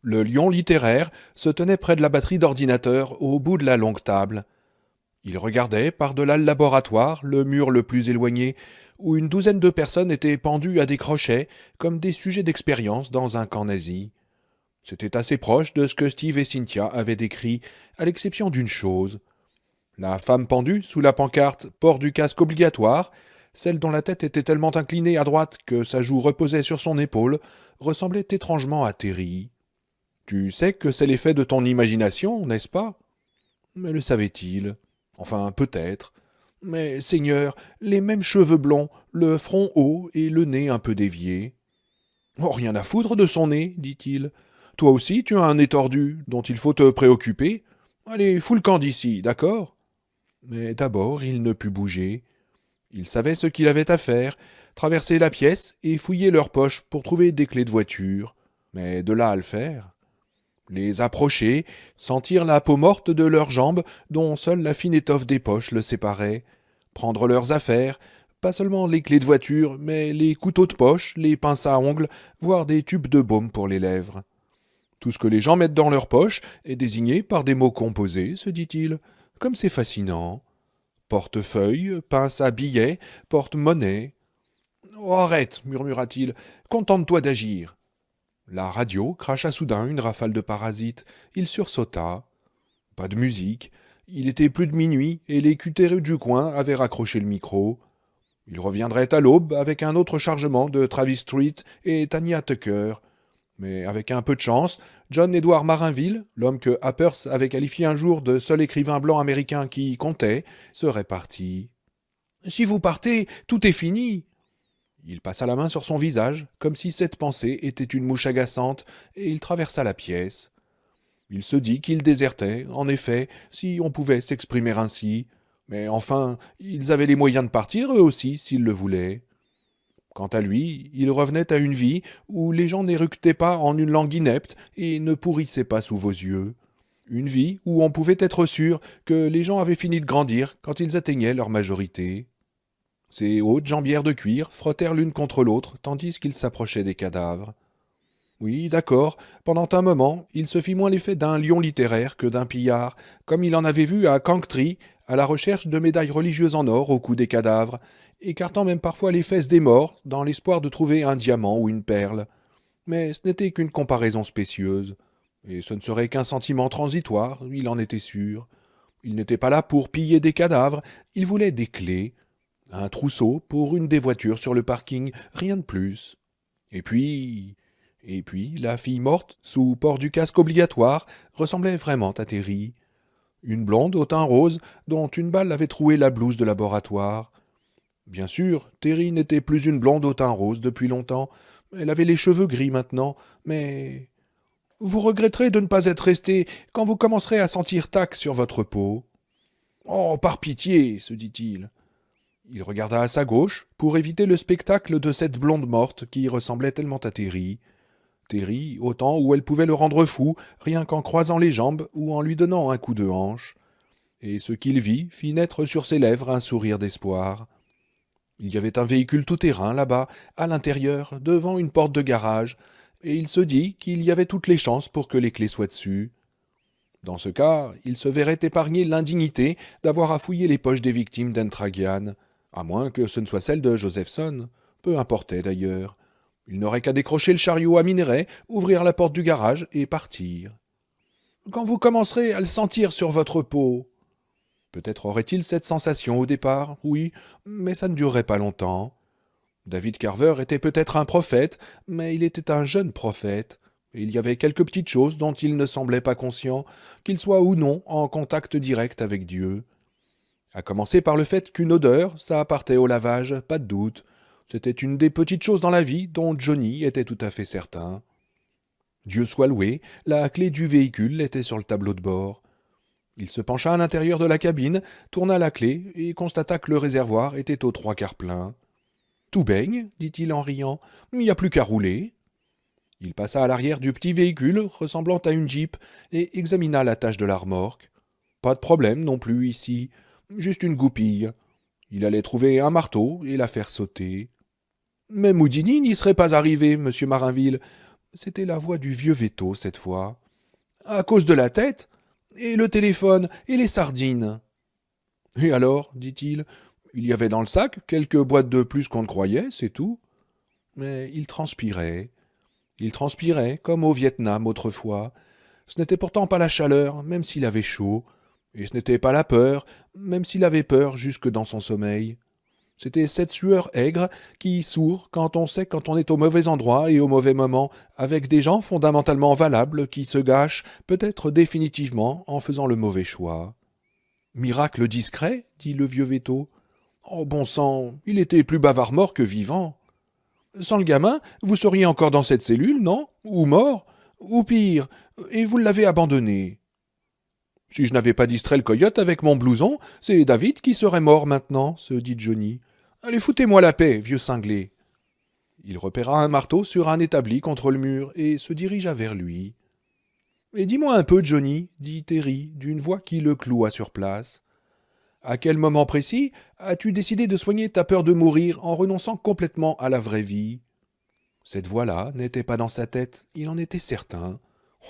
Le lion littéraire se tenait près de la batterie d'ordinateur au bout de la longue table. Il regardait par-delà le laboratoire, le mur le plus éloigné, où une douzaine de personnes étaient pendues à des crochets comme des sujets d'expérience dans un camp nazi. C'était assez proche de ce que Steve et Cynthia avaient décrit, à l'exception d'une chose. La femme pendue sous la pancarte port du casque obligatoire, celle dont la tête était tellement inclinée à droite que sa joue reposait sur son épaule, ressemblait étrangement à Terry. Tu sais que c'est l'effet de ton imagination, n'est-ce pas? Mais le savait-il? Enfin, peut-être. Mais, Seigneur, les mêmes cheveux blonds, le front haut et le nez un peu dévié. Oh, rien à foutre de son nez, dit-il. Toi aussi, tu as un nez tordu, dont il faut te préoccuper. Allez, fous le camp d'ici, d'accord? Mais d'abord, il ne put bouger. Il savait ce qu'il avait à faire, traverser la pièce et fouiller leurs poches pour trouver des clés de voiture. Mais de là à le faire. Les approcher, sentir la peau morte de leurs jambes, dont seule la fine étoffe des poches le séparait, prendre leurs affaires, pas seulement les clés de voiture, mais les couteaux de poche, les pinces à ongles, voire des tubes de baume pour les lèvres. Tout ce que les gens mettent dans leurs poches est désigné par des mots composés, se dit-il. Comme c'est fascinant. Portefeuille, pince à billets, porte-monnaie. Oh, arrête, murmura-t-il. Contente-toi d'agir. La radio cracha soudain une rafale de parasites. Il sursauta. Pas de musique. Il était plus de minuit et les cutéreux du coin avaient raccroché le micro. Il reviendrait à l'aube avec un autre chargement de Travis Street et Tanya Tucker. Mais avec un peu de chance, John Edward Marinville, l'homme que Happers avait qualifié un jour de seul écrivain blanc américain qui comptait, serait parti. Si vous partez, tout est fini. Il passa la main sur son visage, comme si cette pensée était une mouche agaçante, et il traversa la pièce. Il se dit qu'il désertait, en effet, si on pouvait s'exprimer ainsi. Mais enfin, ils avaient les moyens de partir, eux aussi, s'ils le voulaient. Quant à lui, il revenait à une vie où les gens n'éructaient pas en une langue inepte et ne pourrissaient pas sous vos yeux. Une vie où on pouvait être sûr que les gens avaient fini de grandir quand ils atteignaient leur majorité. Ses hautes jambières de cuir frottèrent l'une contre l'autre tandis qu'ils s'approchaient des cadavres. Oui, d'accord, pendant un moment, il se fit moins l'effet d'un lion littéraire que d'un pillard, comme il en avait vu à Canctri, à la recherche de médailles religieuses en or au cou des cadavres, écartant même parfois les fesses des morts dans l'espoir de trouver un diamant ou une perle. Mais ce n'était qu'une comparaison spécieuse, et ce ne serait qu'un sentiment transitoire, il en était sûr. Il n'était pas là pour piller des cadavres, il voulait des clés, un trousseau pour une des voitures sur le parking, rien de plus. Et puis... Et puis, la fille morte, sous port du casque obligatoire, ressemblait vraiment à Terry. Une blonde au teint rose, dont une balle avait troué la blouse de laboratoire. Bien sûr, Terry n'était plus une blonde au teint rose depuis longtemps. Elle avait les cheveux gris maintenant, mais... Vous regretterez de ne pas être resté quand vous commencerez à sentir tac sur votre peau. Oh, par pitié, se dit-il. Il regarda à sa gauche pour éviter le spectacle de cette blonde morte qui ressemblait tellement à Terry. Terry, autant où elle pouvait le rendre fou, rien qu'en croisant les jambes ou en lui donnant un coup de hanche. Et ce qu'il vit fit naître sur ses lèvres un sourire d'espoir. Il y avait un véhicule tout-terrain là-bas, à l'intérieur, devant une porte de garage, et il se dit qu'il y avait toutes les chances pour que les clés soient dessus. Dans ce cas, il se verrait épargner l'indignité d'avoir à fouiller les poches des victimes d'Entragian, à moins que ce ne soit celle de Josephson. Peu importait d'ailleurs. Il n'aurait qu'à décrocher le chariot à minerai, ouvrir la porte du garage et partir. Quand vous commencerez à le sentir sur votre peau. Peut-être aurait-il cette sensation au départ, oui, mais ça ne durerait pas longtemps. David Carver était peut-être un prophète, mais il était un jeune prophète, et il y avait quelques petites choses dont il ne semblait pas conscient, qu'il soit ou non en contact direct avec Dieu. À commencer par le fait qu'une odeur, ça partait au lavage, pas de doute. C'était une des petites choses dans la vie dont Johnny était tout à fait certain. Dieu soit loué, la clé du véhicule était sur le tableau de bord. Il se pencha à l'intérieur de la cabine, tourna la clé et constata que le réservoir était aux trois quarts plein. Tout baigne, dit-il en riant, il n'y a plus qu'à rouler. Il passa à l'arrière du petit véhicule, ressemblant à une Jeep, et examina la tâche de la remorque. Pas de problème non plus ici, juste une goupille. Il allait trouver un marteau et la faire sauter. Mais Houdini n'y serait pas arrivé, monsieur Marinville. C'était la voix du vieux Véto, cette fois. À cause de la tête? Et le téléphone? Et les sardines? Et alors, dit-il, il y avait dans le sac quelques boîtes de plus qu'on ne croyait, c'est tout. Mais il transpirait. Il transpirait, comme au Vietnam autrefois. Ce n'était pourtant pas la chaleur, même s'il avait chaud. Et ce n'était pas la peur, même s'il avait peur jusque dans son sommeil. C'était cette sueur aigre qui sourd quand on est au mauvais endroit et au mauvais moment, avec des gens fondamentalement valables qui se gâchent, peut-être définitivement, en faisant le mauvais choix. Miracle discret, dit le vieux Véto. Oh bon sang, il était plus bavard mort que vivant. Sans le gamin, vous seriez encore dans cette cellule, non? Ou mort? Ou pire, et vous l'avez abandonné. Si je n'avais pas distrait le coyote avec mon blouson, c'est David qui serait mort maintenant, se dit Johnny. Allez, foutez-moi la paix, vieux cinglé. Il repéra un marteau sur un établi contre le mur et se dirigea vers lui. Et dis-moi un peu, Johnny, dit Terry, d'une voix qui le cloua sur place. À quel moment précis as-tu décidé de soigner ta peur de mourir en renonçant complètement à la vraie vie? Cette voix-là n'était pas dans sa tête, il en était certain.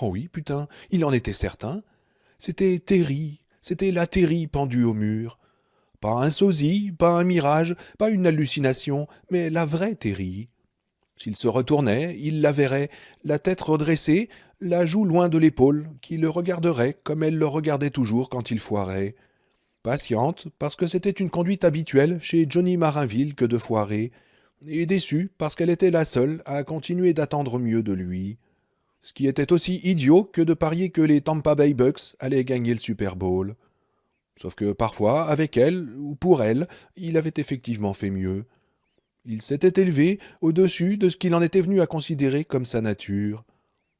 Oh oui, putain, il en était certain. C'était Terry, c'était la Terry pendue au mur. Pas un sosie, pas un mirage, pas une hallucination, mais la vraie Terry. S'il se retournait, il la verrait, la tête redressée, la joue loin de l'épaule, qui le regarderait comme elle le regardait toujours quand il foirait. Patiente, parce que c'était une conduite habituelle chez Johnny Marinville que de foirer, et déçue parce qu'elle était la seule à continuer d'attendre mieux de lui. Ce qui était aussi idiot que de parier que les Tampa Bay Bucks allaient gagner le Super Bowl. Sauf que parfois, avec elle, ou pour elle, il avait effectivement fait mieux. Il s'était élevé au-dessus de ce qu'il en était venu à considérer comme sa nature.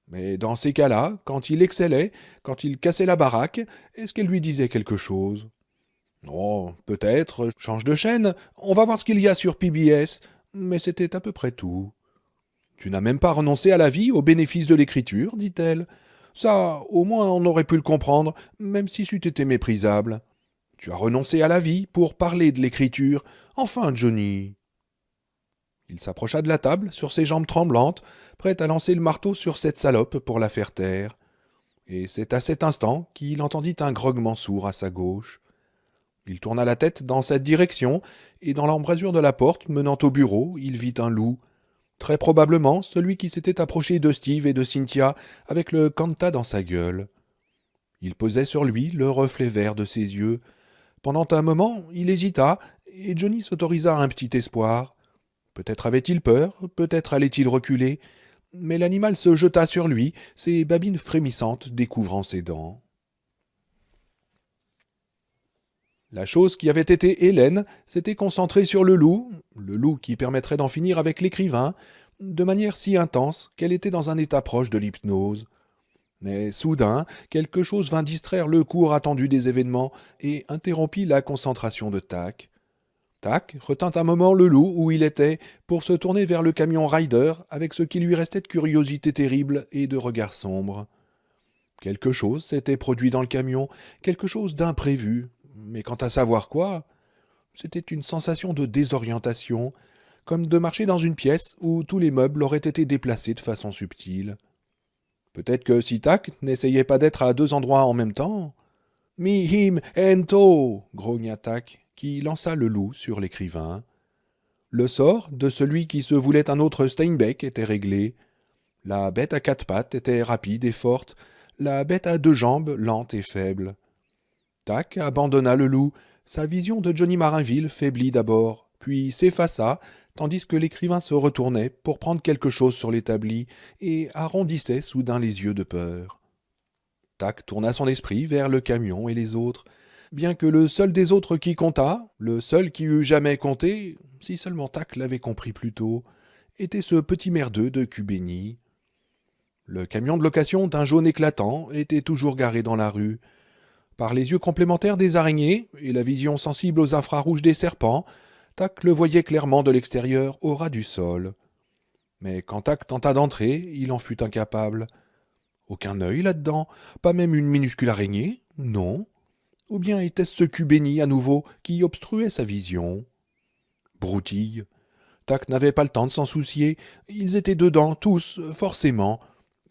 Mais dans ces cas-là, quand il excellait, quand il cassait la baraque, est-ce qu'elle lui disait quelque chose? Oh, peut-être, change de chaîne, on va voir ce qu'il y a sur PBS, mais c'était à peu près tout. Tu n'as même pas renoncé à la vie au bénéfice de l'écriture, dit-elle. Ça, au moins on aurait pu le comprendre, même si c'eût été méprisable. Tu as renoncé à la vie pour parler de l'écriture. Enfin, Johnny. Il s'approcha de la table, sur ses jambes tremblantes, prêt à lancer le marteau sur cette salope pour la faire taire. Et c'est à cet instant qu'il entendit un grognement sourd à sa gauche. Il tourna la tête dans cette direction, et dans l'embrasure de la porte menant au bureau, il vit un loup. Très probablement celui qui s'était approché de Steve et de Cynthia avec le Kanta dans sa gueule. Il posait sur lui le reflet vert de ses yeux. Pendant un moment, il hésita, et Johnny s'autorisa un petit espoir. Peut-être avait-il peur, peut-être allait-il reculer, mais l'animal se jeta sur lui, ses babines frémissantes découvrant ses dents. La chose qui avait été Hélène s'était concentrée sur le loup qui permettrait d'en finir avec l'écrivain, de manière si intense qu'elle était dans un état proche de l'hypnose. Mais soudain, quelque chose vint distraire le cours attendu des événements et interrompit la concentration de Tac. Tac retint un moment le loup où il était pour se tourner vers le camion Ryder avec ce qui lui restait de curiosité terrible et de regard sombre. Quelque chose s'était produit dans le camion, quelque chose d'imprévu, mais quant à savoir quoi, c'était une sensation de désorientation, comme de marcher dans une pièce où tous les meubles auraient été déplacés de façon subtile. Peut-être que si Tac n'essayait pas d'être à deux endroits en même temps. Mi him ento grogna Tac, qui lança le loup sur l'écrivain. Le sort de celui qui se voulait un autre Steinbeck était réglé. La bête à quatre pattes était rapide et forte, la bête à deux jambes lente et faible. Tac abandonna le loup. Sa vision de Johnny Marinville faiblit d'abord, puis s'effaça, tandis que l'écrivain se retournait pour prendre quelque chose sur l'établi et arrondissait soudain les yeux de peur. Tac tourna son esprit vers le camion et les autres, bien que le seul des autres qui comptât, le seul qui eût jamais compté, si seulement Tac l'avait compris plus tôt, était ce petit merdeux de Cubény. Le camion de location d'un jaune éclatant était toujours garé dans la rue. Par les yeux complémentaires des araignées et la vision sensible aux infrarouges des serpents, Tac le voyait clairement de l'extérieur au ras du sol. Mais quand Tac tenta d'entrer, il en fut incapable. Aucun œil là-dedans, pas même une minuscule araignée, non. Ou bien était-ce ce cul béni à nouveau qui obstruait sa vision? Broutille. Tac n'avait pas le temps de s'en soucier, ils étaient dedans, tous, forcément,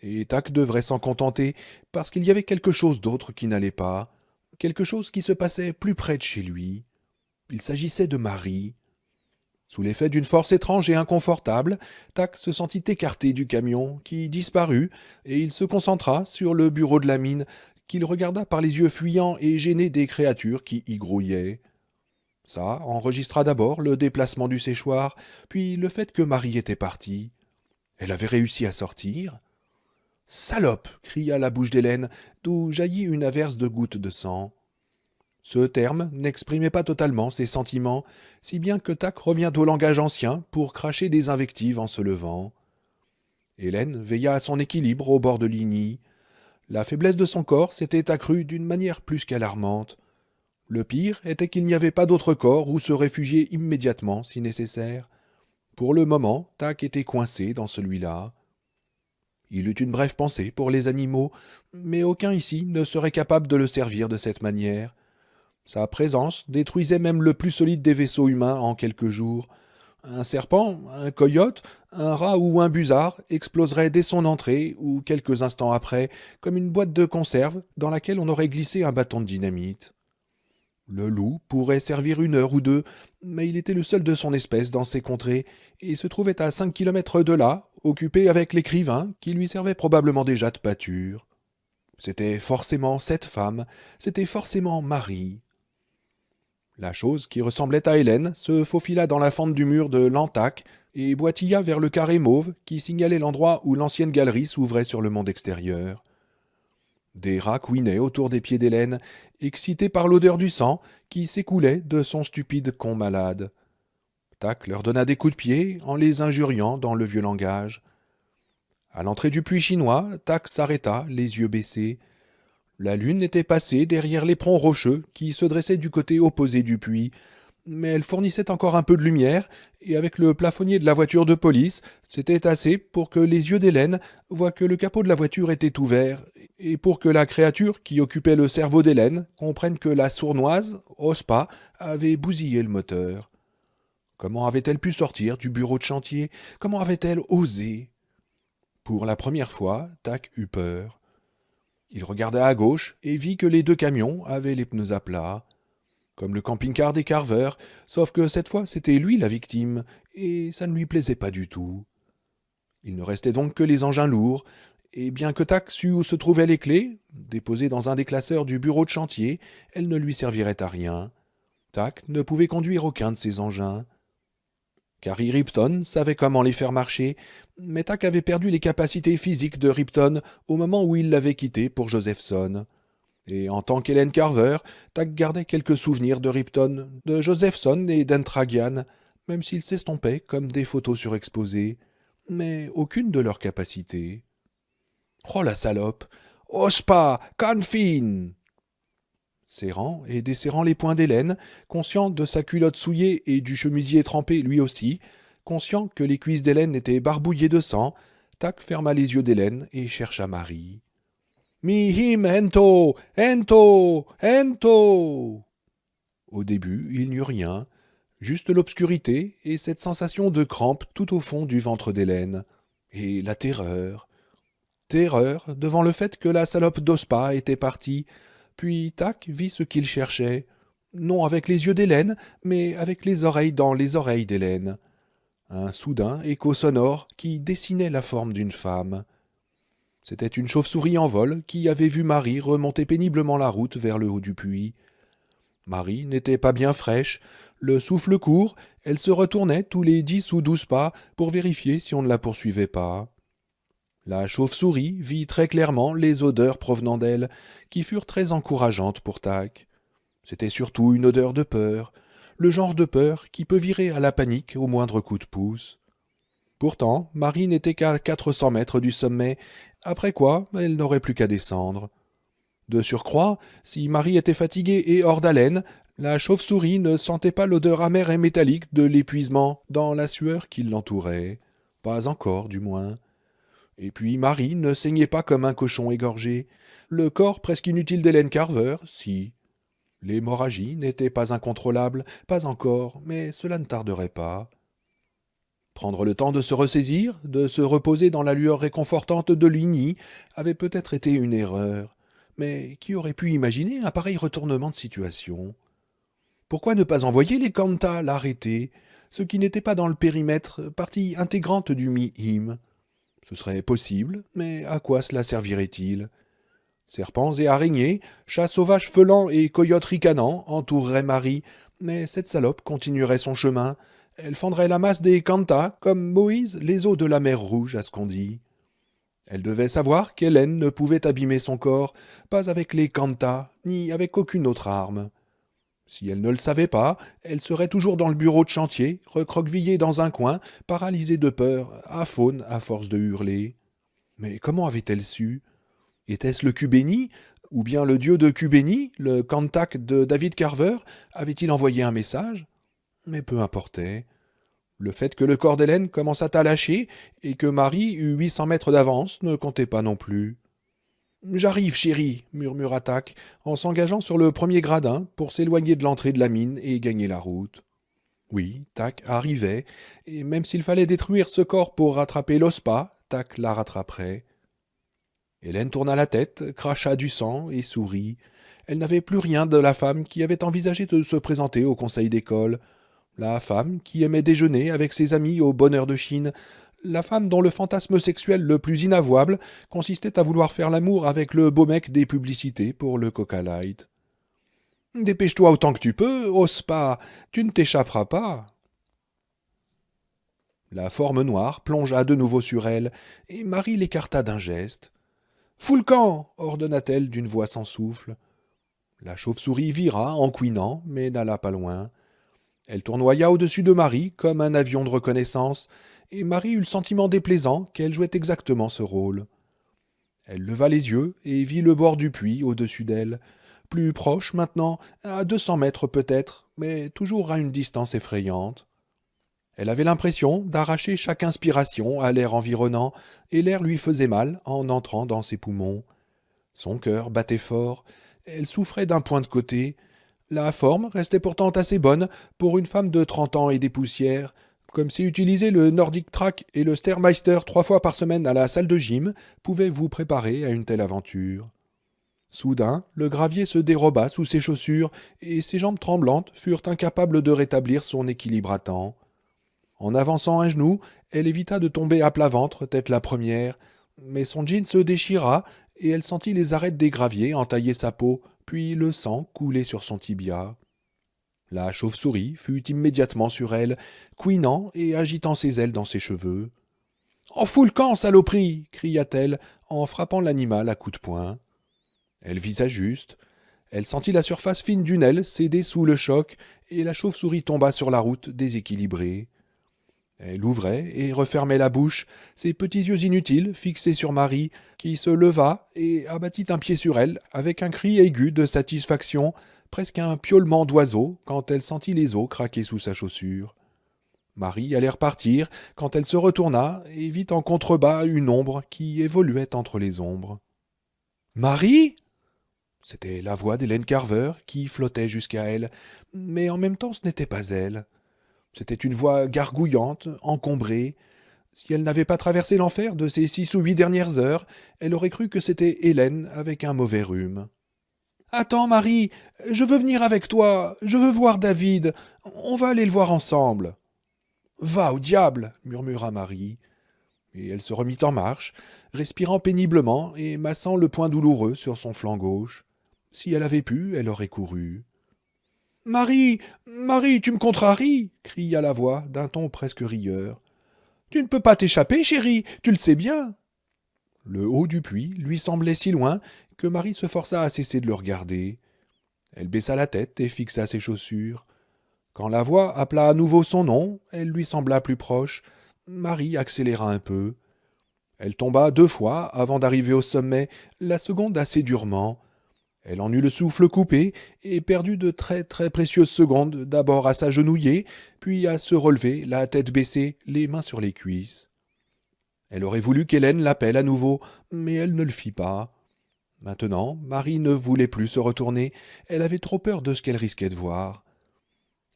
et Tac devrait s'en contenter, parce qu'il y avait quelque chose d'autre qui n'allait pas, quelque chose qui se passait plus près de chez lui. Il s'agissait de Marie. Sous l'effet d'une force étrange et inconfortable, Tac se sentit écarté du camion, qui disparut, et il se concentra sur le bureau de la mine, qu'il regarda par les yeux fuyants et gênés des créatures qui y grouillaient. Ça enregistra d'abord le déplacement du séchoir, puis le fait que Marie était partie. Elle avait réussi à sortir. Salope cria la bouche d'Hélène, d'où jaillit une averse de gouttes de sang. Ce terme n'exprimait pas totalement ses sentiments, si bien que Tac revient au langage ancien pour cracher des invectives en se levant. Hélène veilla à son équilibre au bord de Ligny. La faiblesse de son corps s'était accrue d'une manière plus qu'alarmante. Le pire était qu'il n'y avait pas d'autre corps où se réfugier immédiatement si nécessaire. Pour le moment, Tac était coincé dans celui-là. Il eut une brève pensée pour les animaux, mais aucun ici ne serait capable de le servir de cette manière. Sa présence détruisait même le plus solide des vaisseaux humains en quelques jours. Un serpent, un coyote, un rat ou un busard exploserait dès son entrée ou quelques instants après, comme une boîte de conserve dans laquelle on aurait glissé un bâton de dynamite. Le loup pourrait servir 1 heure ou 2, mais il était le seul de son espèce dans ces contrées, et se trouvait à 5 kilomètres de là, occupé avec l'écrivain, qui lui servait probablement déjà de pâture. C'était forcément cette femme, c'était forcément Marie. La chose qui ressemblait à Hélène se faufila dans la fente du mur de l'Antac et boitilla vers le carré mauve qui signalait l'endroit où l'ancienne galerie s'ouvrait sur le monde extérieur. Des rats couinaient autour des pieds d'Hélène, excités par l'odeur du sang qui s'écoulait de son stupide con malade. Tac leur donna des coups de pied en les injuriant dans le vieux langage. À l'entrée du puits chinois, Tac s'arrêta, les yeux baissés. La lune était passée derrière l'éperon rocheux qui se dressait du côté opposé du puits, mais elle fournissait encore un peu de lumière, et avec le plafonnier de la voiture de police, c'était assez pour que les yeux d'Hélène voient que le capot de la voiture était ouvert, et pour que la créature qui occupait le cerveau d'Hélène comprenne que la sournoise, Ospa, avait bousillé le moteur. Comment avait-elle pu sortir du bureau de chantier? Comment avait-elle osé? Pour la première fois, Tac eut peur. Il regarda à gauche et vit que les 2 camions avaient les pneus à plat, comme le camping-car des Carver, sauf que cette fois c'était lui la victime, et ça ne lui plaisait pas du tout. Il ne restait donc que les engins lourds, et bien que Tac sût où se trouvaient les clés, déposées dans un des classeurs du bureau de chantier, elles ne lui serviraient à rien. Tac ne pouvait conduire aucun de ces engins. Carrie Ripton savait comment les faire marcher, mais Tac avait perdu les capacités physiques de Ripton au moment où il l'avait quitté pour Josephson. Et en tant qu'Hélène Carver, Tac gardait quelques souvenirs de Ripton, de Josephson et d'Entragian, même s'ils s'estompaient comme des photos surexposées, mais aucune de leurs capacités. Oh la salope! Ospa! Canfin! Serrant et desserrant les poings d'Hélène, conscient de sa culotte souillée et du chemisier trempé lui aussi, conscient que les cuisses d'Hélène étaient barbouillées de sang, Tac ferma les yeux d'Hélène et chercha Marie. Mi him ento! Ento! Ento! Au début, il n'y eut rien, juste l'obscurité et cette sensation de crampe tout au fond du ventre d'Hélène. Et la terreur. Terreur devant le fait que la salope d'Ospa était partie. Puis Tac vit ce qu'il cherchait, non avec les yeux d'Hélène, mais avec les oreilles dans les oreilles d'Hélène. Un soudain écho sonore qui dessinait la forme d'une femme. C'était une chauve-souris en vol qui avait vu Marie remonter péniblement la route vers le haut du puits. Marie n'était pas bien fraîche, le souffle court, elle se retournait tous les 10 ou 12 pas pour vérifier si on ne la poursuivait pas. La chauve-souris vit très clairement les odeurs provenant d'elle, qui furent très encourageantes pour Tac. C'était surtout une odeur de peur, le genre de peur qui peut virer à la panique au moindre coup de pouce. Pourtant, Marie n'était qu'à 400 mètres du sommet, après quoi elle n'aurait plus qu'à descendre. De surcroît, si Marie était fatiguée et hors d'haleine, la chauve-souris ne sentait pas l'odeur amère et métallique de l'épuisement dans la sueur qui l'entourait. Pas encore, du moins. Et puis Marie ne saignait pas comme un cochon égorgé. Le corps presque inutile d'Hélène Carver, si. L'hémorragie n'était pas incontrôlable, pas encore, mais cela ne tarderait pas. Prendre le temps de se ressaisir, de se reposer dans la lueur réconfortante de Ligny, avait peut-être été une erreur. Mais qui aurait pu imaginer un pareil retournement de situation? Pourquoi ne pas envoyer les Kanta l'arrêter, ce qui n'était pas dans le périmètre, partie intégrante du Mi-Him? Ce serait possible, mais à quoi cela servirait-il? Serpents et araignées, chats sauvages felant et coyotes ricanant entoureraient Marie, mais cette salope continuerait son chemin. Elle fendrait la masse des Kanta, comme Moïse les eaux de la mer Rouge, à ce qu'on dit. Elle devait savoir qu'Hélène ne pouvait abîmer son corps, pas avec les Kanta, ni avec aucune autre arme. Si elle ne le savait pas, elle serait toujours dans le bureau de chantier, recroquevillée dans un coin, paralysée de peur, aphone à force de hurler. Mais comment avait-elle su? Était-ce le Cubéni, ou bien le dieu de Cubéni, le Cantac de David Carver, avait-il envoyé un message? Mais peu importait. Le fait que le corps d'Hélène commençât à lâcher et que Marie eût 800 mètres d'avance ne comptait pas non plus. J'arrive, chérie, murmura Tac, en s'engageant sur le premier gradin pour s'éloigner de l'entrée de la mine et gagner la route. Oui, Tac arrivait, et même s'il fallait détruire ce corps pour rattraper l'ospa, Tac la rattraperait. Hélène tourna la tête, cracha du sang et sourit. Elle n'avait plus rien de la femme qui avait envisagé de se présenter au conseil d'école. La femme qui aimait déjeuner avec ses amis au Bonheur de Chine. La femme dont le fantasme sexuel le plus inavouable consistait à vouloir faire l'amour avec le beau mec des publicités pour le Coca Light. Dépêche-toi autant que tu peux, ose pas, tu ne t'échapperas pas. La forme noire plongea de nouveau sur elle, et Marie l'écarta d'un geste. Fous le camp, ordonna-t-elle d'une voix sans souffle. La chauve-souris vira en couinant, mais n'alla pas loin. Elle tournoya au-dessus de Marie comme un avion de reconnaissance, et Marie eut le sentiment déplaisant qu'elle jouait exactement ce rôle. Elle leva les yeux et vit le bord du puits au-dessus d'elle, plus proche maintenant, à 200 mètres peut-être, mais toujours à une distance effrayante. Elle avait l'impression d'arracher chaque inspiration à l'air environnant, et l'air lui faisait mal en entrant dans ses poumons. Son cœur battait fort, elle souffrait d'un point de côté. La forme restait pourtant assez bonne pour une femme de 30 ans et des poussières, comme si utiliser le Nordic Track et le Stairmeister 3 fois par semaine à la salle de gym pouvait vous préparer à une telle aventure. Soudain, le gravier se déroba sous ses chaussures et ses jambes tremblantes furent incapables de rétablir son équilibre à temps. En avançant un genou, elle évita de tomber à plat ventre, tête la première, mais son jean se déchira et elle sentit les arêtes des graviers entailler sa peau, puis le sang couler sur son tibia. La chauve-souris fut immédiatement sur elle, couinant et agitant ses ailes dans ses cheveux. « En fous le camp, saloperie !» cria-t-elle en frappant l'animal à coups de poing. Elle visa juste. Elle sentit la surface fine d'une aile céder sous le choc et la chauve-souris tomba sur la route déséquilibrée. Elle ouvrait et refermait la bouche, ses petits yeux inutiles fixés sur Marie, qui se leva et abattit un pied sur elle avec un cri aigu de satisfaction, presque un piaulement d'oiseau, quand elle sentit les os craquer sous sa chaussure. Marie allait repartir quand elle se retourna et vit en contrebas une ombre qui évoluait entre les ombres. « Marie !» C'était la voix d'Hélène Carver qui flottait jusqu'à elle, mais en même temps ce n'était pas elle. C'était une voix gargouillante, encombrée. Si elle n'avait pas traversé l'enfer de ces 6 ou 8 dernières heures, elle aurait cru que c'était Hélène avec un mauvais rhume. « Attends, Marie, je veux venir avec toi, je veux voir David, on va aller le voir ensemble. »« Va au diable !» murmura Marie. Et elle se remit en marche, respirant péniblement et massant le point douloureux sur son flanc gauche. Si elle avait pu, elle aurait couru. « Marie, Marie, tu me contraries !» cria la voix d'un ton presque rieur. « Tu ne peux pas t'échapper, chérie, tu le sais bien !» Le haut du puits lui semblait si loin que Marie se força à cesser de le regarder. Elle baissa la tête et fixa ses chaussures. Quand la voix appela à nouveau son nom, elle lui sembla plus proche. Marie accéléra un peu. Elle tomba 2 fois avant d'arriver au sommet, la seconde assez durement. Elle en eut le souffle coupé et perdut de très très précieuses secondes, d'abord à s'agenouiller, puis à se relever, la tête baissée, les mains sur les cuisses. Elle aurait voulu qu'Hélène l'appelle à nouveau, mais elle ne le fit pas. Maintenant, Marie ne voulait plus se retourner, elle avait trop peur de ce qu'elle risquait de voir.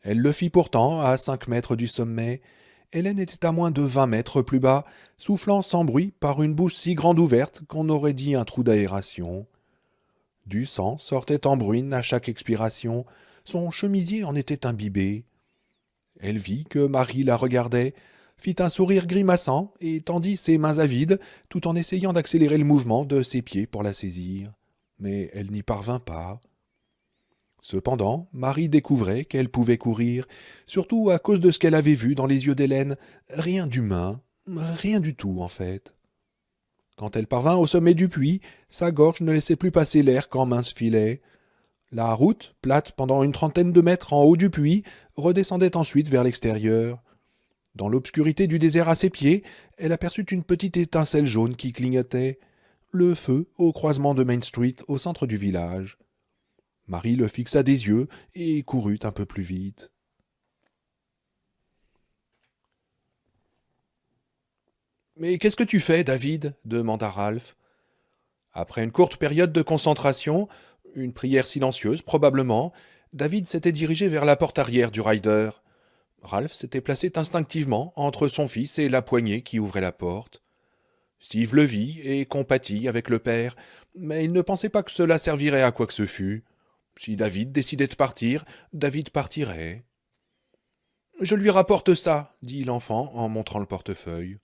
Elle le fit pourtant à 5 mètres du sommet, Hélène était à moins de 20 mètres plus bas, soufflant sans bruit par une bouche si grande ouverte qu'on aurait dit un trou d'aération. Du sang sortait en bruine à chaque expiration, son chemisier en était imbibé. Elle vit que Marie la regardait, fit un sourire grimaçant et tendit ses mains avides, tout en essayant d'accélérer le mouvement de ses pieds pour la saisir. Mais elle n'y parvint pas. Cependant, Marie découvrait qu'elle pouvait courir, surtout à cause de ce qu'elle avait vu dans les yeux d'Hélène. Rien d'humain, rien du tout en fait. Quand elle parvint au sommet du puits, sa gorge ne laissait plus passer l'air qu'en mince filet. La route, plate pendant une trentaine de mètres en haut du puits, redescendait ensuite vers l'extérieur. Dans l'obscurité du désert à ses pieds, elle aperçut une petite étincelle jaune qui clignotait. Le feu au croisement de Main Street au centre du village. Marie le fixa des yeux et courut un peu plus vite. « Mais qu'est-ce que tu fais, David » demanda Ralph. Après une courte période de concentration, une prière silencieuse probablement, David s'était dirigé vers la porte arrière du Ryder. Ralph s'était placé instinctivement entre son fils et la poignée qui ouvrait la porte. Steve le vit et compatit avec le père, mais il ne pensait pas que cela servirait à quoi que ce fût. Si David décidait de partir, David partirait. « Je lui rapporte ça, » dit l'enfant en montrant le portefeuille.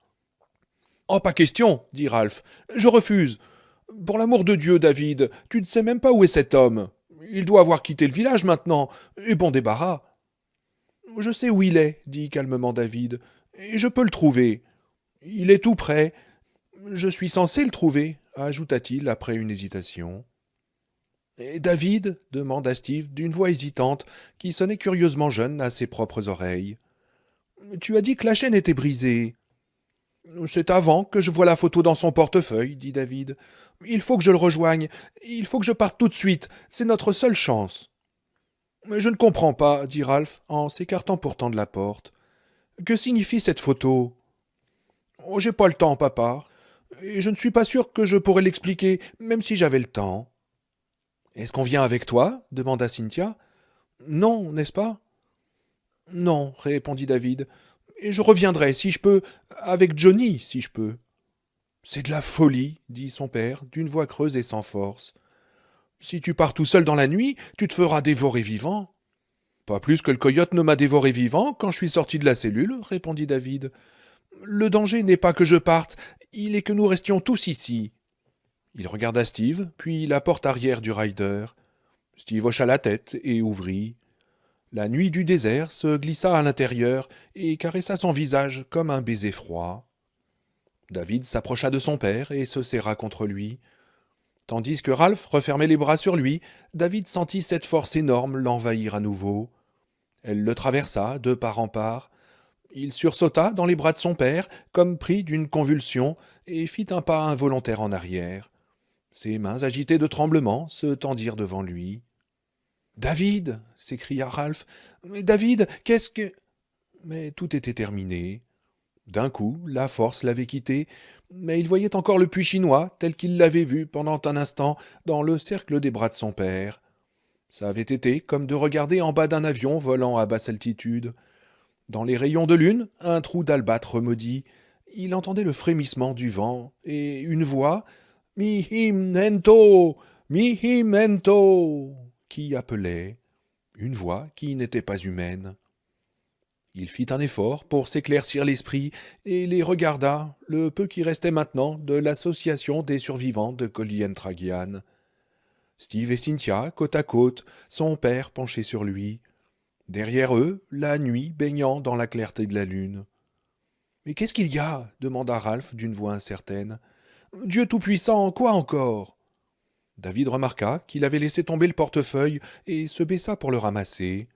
« Oh, pas question, » dit Ralph. « Je refuse. Pour l'amour de Dieu, David, tu ne sais même pas où est cet homme. Il doit avoir quitté le village maintenant, et bon débarras. »« Je sais où il est, » dit calmement David, « et je peux le trouver. Il est tout près. Je suis censé le trouver, » ajouta-t-il après une hésitation. « Et David » demanda Steve d'une voix hésitante qui sonnait curieusement jeune à ses propres oreilles. « Tu as dit que la chaîne était brisée. »« C'est avant que je voie la photo dans son portefeuille, » dit David. « Il faut que je le rejoigne. Il faut que je parte tout de suite. C'est notre seule chance. »« Mais je ne comprends pas, » dit Ralph, en s'écartant pourtant de la porte. « Que signifie cette photo ?»« Oh, j'ai pas le temps, papa. Et je ne suis pas sûr que je pourrais l'expliquer, même si j'avais le temps. »« Est-ce qu'on vient avec toi ?» demanda Cynthia. « Non, n'est-ce pas ?»« Non, » répondit David. « Et je reviendrai, si je peux, avec Johnny, si je peux. »« C'est de la folie, » dit son père, d'une voix creuse et sans force. « Si tu pars tout seul dans la nuit, tu te feras dévorer vivant. »« Pas plus que le coyote ne m'a dévoré vivant quand je suis sorti de la cellule, » répondit David. « Le danger n'est pas que je parte, il est que nous restions tous ici. » Il regarda Steve, puis la porte arrière du Ryder. Steve hocha la tête et ouvrit. La nuit du désert se glissa à l'intérieur et caressa son visage comme un baiser froid. David s'approcha de son père et se serra contre lui. Tandis que Ralph refermait les bras sur lui, David sentit cette force énorme l'envahir à nouveau. Elle le traversa de part en part. Il sursauta dans les bras de son père, comme pris d'une convulsion, et fit un pas involontaire en arrière. Ses mains agitées de tremblement se tendirent devant lui. « David !» s'écria Ralph. « Mais David, qu'est-ce que... » Mais tout était terminé. D'un coup, la force l'avait quitté, mais il voyait encore le puits chinois tel qu'il l'avait vu pendant un instant dans le cercle des bras de son père. Ça avait été comme de regarder en bas d'un avion volant à basse altitude. Dans les rayons de lune, un trou d'albâtre maudit. Il entendait le frémissement du vent et une voix « Mi-him-ento! Mi-him-ento » qui appelait. Une voix qui n'était pas humaine. Il fit un effort pour s'éclaircir l'esprit et les regarda, le peu qui restait maintenant de l'association des survivants de Collien-Tragian. Steve et Cynthia, côte à côte, son père penché sur lui. Derrière eux, la nuit baignant dans la clarté de la lune. « Mais qu'est-ce qu'il y a » demanda Ralph d'une voix incertaine. « Dieu Tout-Puissant, quoi encore ?» David remarqua qu'il avait laissé tomber le portefeuille et se baissa pour le ramasser.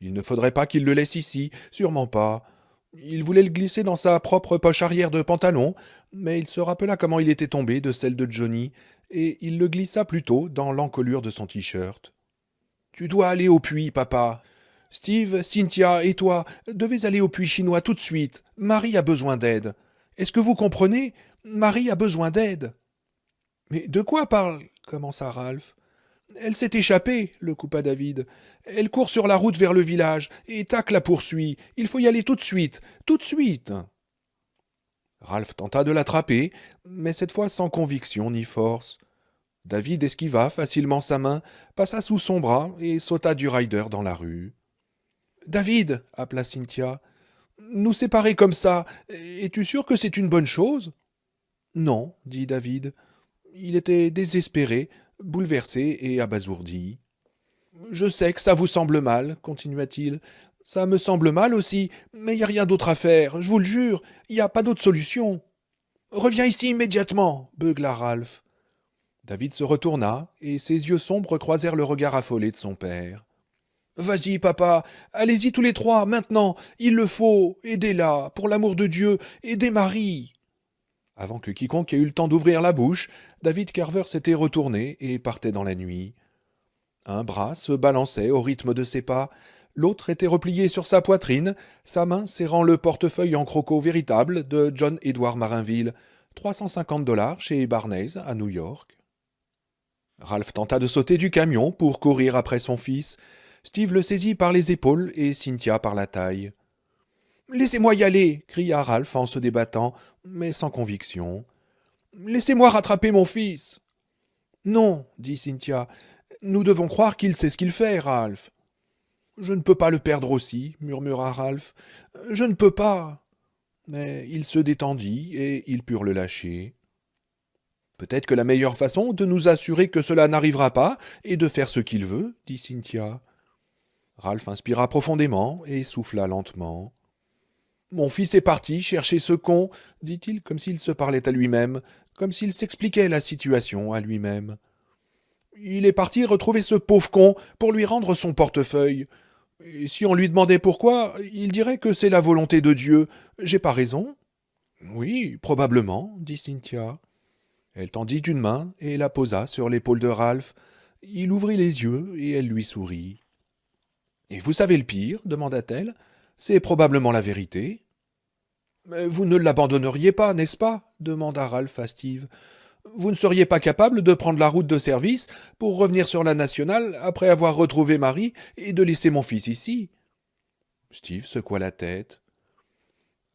Il ne faudrait pas qu'il le laisse ici, sûrement pas. Il voulait le glisser dans sa propre poche arrière de pantalon, mais il se rappela comment il était tombé de celle de Johnny, et il le glissa plutôt dans l'encolure de son t-shirt. « Tu dois aller au puits, papa. Steve, Cynthia et toi devez aller au puits chinois tout de suite. Marie a besoin d'aide. Est-ce que vous comprenez? Marie a besoin d'aide. »« Mais de quoi parle ?» commença Ralph. Elle s'est échappée, le coupa David. Elle court sur la route vers le village, et Tac la poursuit. Il faut y aller tout de suite, tout de suite. Ralph tenta de l'attraper, mais cette fois sans conviction ni force. David esquiva facilement sa main, passa sous son bras et sauta du rider dans la rue. David, appela Cynthia, nous séparer comme ça, es-tu sûr que c'est une bonne chose? Non, dit David. Il était désespéré, bouleversé et abasourdi. Je sais que ça vous semble mal, continua-t-il. Ça me semble mal aussi, mais il n'y a rien d'autre à faire, je vous le jure, il n'y a pas d'autre solution. Reviens ici immédiatement, beugla Ralph. David se retourna, et ses yeux sombres croisèrent le regard affolé de son père. Vas-y, papa, allez-y tous les trois, maintenant, il le faut, aidez-la, pour l'amour de Dieu, aidez Marie. Avant que quiconque ait eu le temps d'ouvrir la bouche, David Carver s'était retourné et partait dans la nuit. Un bras se balançait au rythme de ses pas, l'autre était replié sur sa poitrine, sa main serrant le portefeuille en croco véritable de John Edward Marinville, $350 chez Barneys à New York. Ralph tenta de sauter du camion pour courir après son fils. Steve le saisit par les épaules et Cynthia par la taille. « Laissez-moi y aller !» cria Ralph en se débattant, mais sans conviction. « Laissez-moi rattraper mon fils !»« Non, dit Cynthia, nous devons croire qu'il sait ce qu'il fait, Ralph. »« Je ne peux pas le perdre aussi, murmura Ralph. Je ne peux pas. » Mais il se détendit et ils purent le lâcher. Peut-être que la meilleure façon de nous assurer que cela n'arrivera pas est de faire ce qu'il veut, dit Cynthia. Ralph inspira profondément et souffla lentement. Mon fils est parti chercher ce con, dit-il comme s'il se parlait à lui-même, comme s'il s'expliquait la situation à lui-même. Il est parti retrouver ce pauvre con pour lui rendre son portefeuille. Et si on lui demandait pourquoi, il dirait que c'est la volonté de Dieu. J'ai pas raison? Oui, probablement, dit Cynthia. Elle tendit une main et la posa sur l'épaule de Ralph. Il ouvrit les yeux et elle lui sourit. Et vous savez le pire, demanda-t-elle. C'est probablement la vérité. Mais vous ne l'abandonneriez pas, n'est-ce pas demanda Ralph à Steve. Vous ne seriez pas capable de prendre la route de service pour revenir sur la nationale après avoir retrouvé Marie et de laisser mon fils ici? Steve secoua la tête.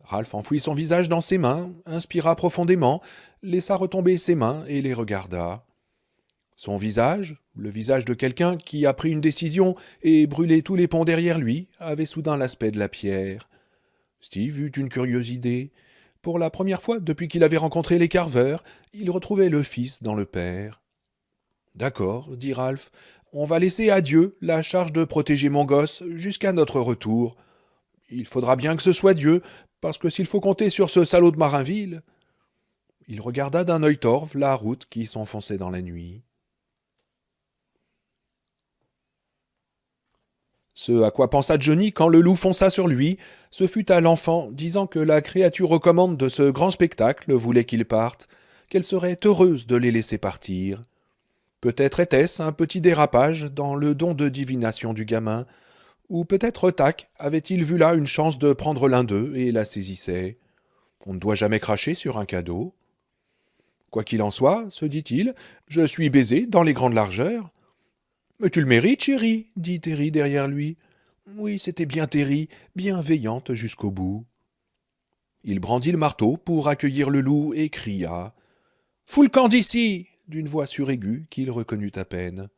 Ralph enfouit son visage dans ses mains, inspira profondément, laissa retomber ses mains et les regarda. Son visage, le visage de quelqu'un qui a pris une décision et brûlé tous les ponts derrière lui, avait soudain l'aspect de la pierre. Steve eut une curieuse idée. Pour la première fois depuis qu'il avait rencontré les Carver, il retrouvait le fils dans le père. « D'accord, dit Ralph, on va laisser à Dieu la charge de protéger mon gosse jusqu'à notre retour. Il faudra bien que ce soit Dieu, parce que s'il faut compter sur ce salaud de Marinville... » Il regarda d'un œil torve la route qui s'enfonçait dans la nuit. Ce à quoi pensa Johnny quand le loup fonça sur lui, ce fut à l'enfant disant que la créature aux commandes de ce grand spectacle voulait qu'ils partent, qu'elle serait heureuse de les laisser partir. Peut-être était-ce un petit dérapage dans le don de divination du gamin, ou peut-être Tac avait-il vu là une chance de prendre l'un d'eux et la saisissait. On ne doit jamais cracher sur un cadeau. Quoi qu'il en soit, se dit-il, je suis baisé dans les grandes largeurs. Mais tu le mérites, chérie, dit Terry derrière lui. Oui, c'était bien Terry, bienveillante jusqu'au bout. Il brandit le marteau pour accueillir le loup et cria. Fous le camp d'ici d'une voix suraiguë qu'il reconnut à peine.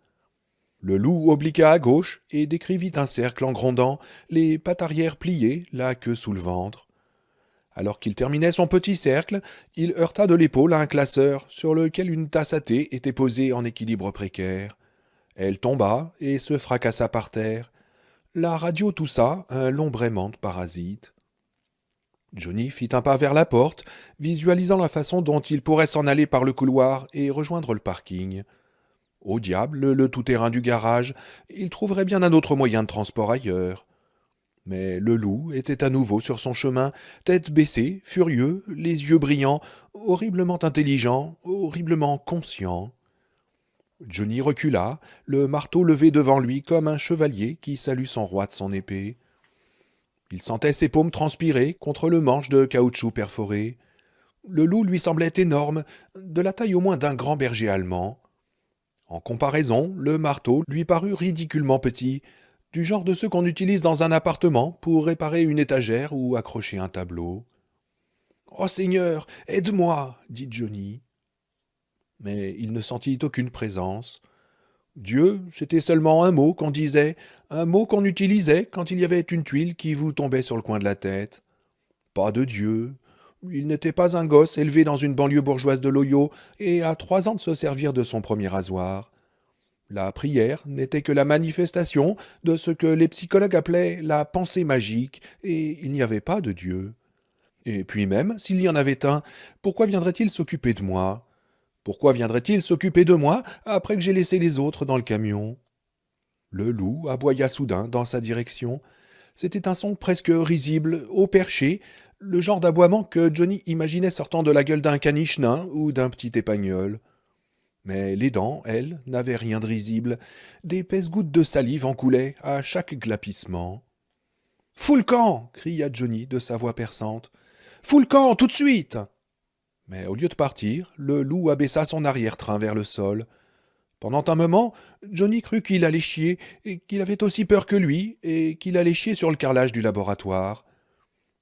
Le loup obliqua à gauche et décrivit un cercle en grondant, les pattes arrière pliées, la queue sous le ventre. Alors qu'il terminait son petit cercle, il heurta de l'épaule un classeur sur lequel une tasse à thé était posée en équilibre précaire. Elle tomba et se fracassa par terre. La radio toussa un long braiement de parasite. Johnny fit un pas vers la porte, visualisant la façon dont il pourrait s'en aller par le couloir et rejoindre le parking. Au diable, le tout-terrain du garage, il trouverait bien un autre moyen de transport ailleurs. Mais le loup était à nouveau sur son chemin, tête baissée, furieux, les yeux brillants, horriblement intelligent, horriblement conscient. Johnny recula, le marteau levé devant lui comme un chevalier qui salue son roi de son épée. Il sentait ses paumes transpirer contre le manche de caoutchouc perforé. Le loup lui semblait énorme, de la taille au moins d'un grand berger allemand. En comparaison, le marteau lui parut ridiculement petit, du genre de ceux qu'on utilise dans un appartement pour réparer une étagère ou accrocher un tableau. Oh Seigneur, aide-moi, dit Johnny. Mais il ne sentit aucune présence. Dieu, c'était seulement un mot qu'on disait, un mot qu'on utilisait quand il y avait une tuile qui vous tombait sur le coin de la tête. Pas de Dieu. Il n'était pas un gosse élevé dans une banlieue bourgeoise de l'Ohio et à 3 ans de se servir de son premier rasoir. La prière n'était que la manifestation de ce que les psychologues appelaient la pensée magique, et il n'y avait pas de Dieu. Et puis même, s'il y en avait un, pourquoi viendrait-il s'occuper de moi? Pourquoi viendrait-il s'occuper de moi après que j'ai laissé les autres dans le camion? Le loup aboya soudain dans sa direction. C'était un son presque risible, au perché, le genre d'aboiement que Johnny imaginait sortant de la gueule d'un caniche nain ou d'un petit épagnol. Mais les dents, elles, n'avaient rien de risible. D'épaisses gouttes de salive en coulaient à chaque glapissement. « Fous le camp !» cria Johnny de sa voix perçante. « Fous le camp, tout de suite !» Mais au lieu de partir, le loup abaissa son arrière-train vers le sol. Pendant un moment, Johnny crut qu'il allait chier, et qu'il avait aussi peur que lui, et qu'il allait chier sur le carrelage du laboratoire.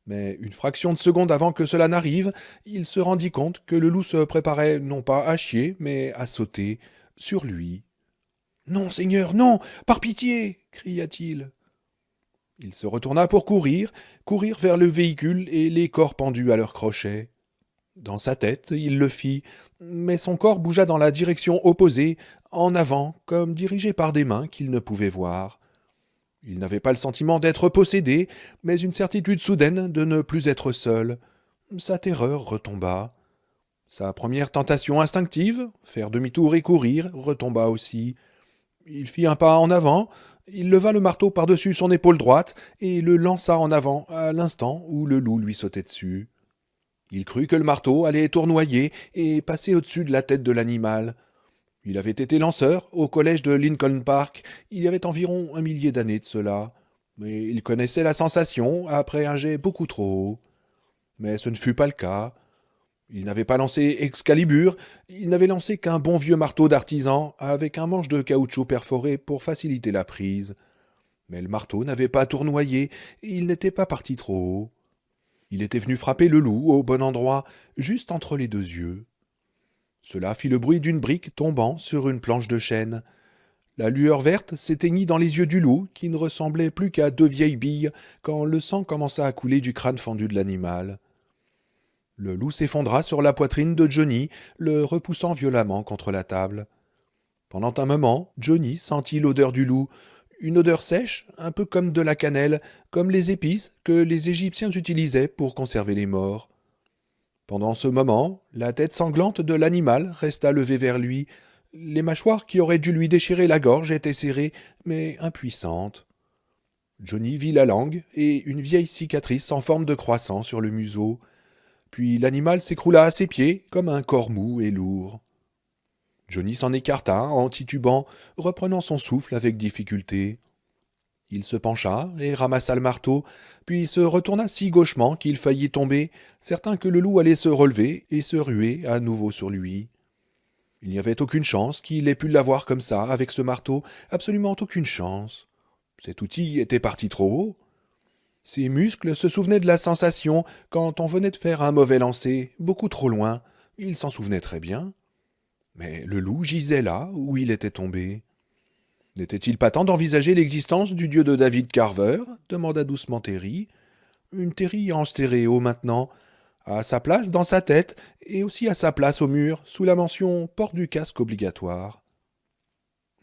Mais une fraction de seconde avant que cela n'arrive, il se rendit compte que le loup se préparait non pas à chier, mais à sauter sur lui. « Non, Seigneur, non, par pitié !» cria-t-il. Il se retourna pour courir vers le véhicule et les corps pendus à leurs crochets. Dans sa tête, il le fit, mais son corps bougea dans la direction opposée, en avant, comme dirigé par des mains qu'il ne pouvait voir. Il n'avait pas le sentiment d'être possédé, mais une certitude soudaine de ne plus être seul. Sa terreur retomba. Sa première tentation instinctive, faire demi-tour et courir, retomba aussi. Il fit un pas en avant, il leva le marteau par-dessus son épaule droite et le lança en avant à l'instant où le loup lui sautait dessus. Il crut que le marteau allait tournoyer et passer au-dessus de la tête de l'animal. Il avait été lanceur au collège de Lincoln Park il y avait environ 1 millier d'années de cela. Mais il connaissait la sensation après un jet beaucoup trop haut. Mais ce ne fut pas le cas. Il n'avait pas lancé Excalibur, il n'avait lancé qu'un bon vieux marteau d'artisan avec un manche de caoutchouc perforé pour faciliter la prise. Mais le marteau n'avait pas tournoyé et il n'était pas parti trop haut. Il était venu frapper le loup au bon endroit, juste entre les deux yeux. Cela fit le bruit d'une brique tombant sur une planche de chêne. La lueur verte s'éteignit dans les yeux du loup, qui ne ressemblaient plus qu'à 2 vieilles billes, quand le sang commença à couler du crâne fendu de l'animal. Le loup s'effondra sur la poitrine de Johnny, le repoussant violemment contre la table. Pendant un moment, Johnny sentit l'odeur du loup, une odeur sèche, un peu comme de la cannelle, comme les épices que les Égyptiens utilisaient pour conserver les morts. Pendant ce moment, la tête sanglante de l'animal resta levée vers lui. Les mâchoires qui auraient dû lui déchirer la gorge étaient serrées, mais impuissantes. Johnny vit la langue et une vieille cicatrice en forme de croissant sur le museau. Puis l'animal s'écroula à ses pieds comme un corps mou et lourd. Johnny s'en écarta en titubant, reprenant son souffle avec difficulté. Il se pencha et ramassa le marteau, puis se retourna si gauchement qu'il faillit tomber, certain que le loup allait se relever et se ruer à nouveau sur lui. Il n'y avait aucune chance qu'il ait pu l'avoir comme ça, avec ce marteau, absolument aucune chance. Cet outil était parti trop haut. Ses muscles se souvenaient de la sensation quand on venait de faire un mauvais lancer, beaucoup trop loin. Il s'en souvenait très bien. Mais le loup gisait là où il était tombé. N'était-il pas temps d'envisager l'existence du dieu de David Carver demanda doucement Terry. Une Terry en stéréo maintenant, à sa place dans sa tête et aussi à sa place au mur, sous la mention « port du casque obligatoire ».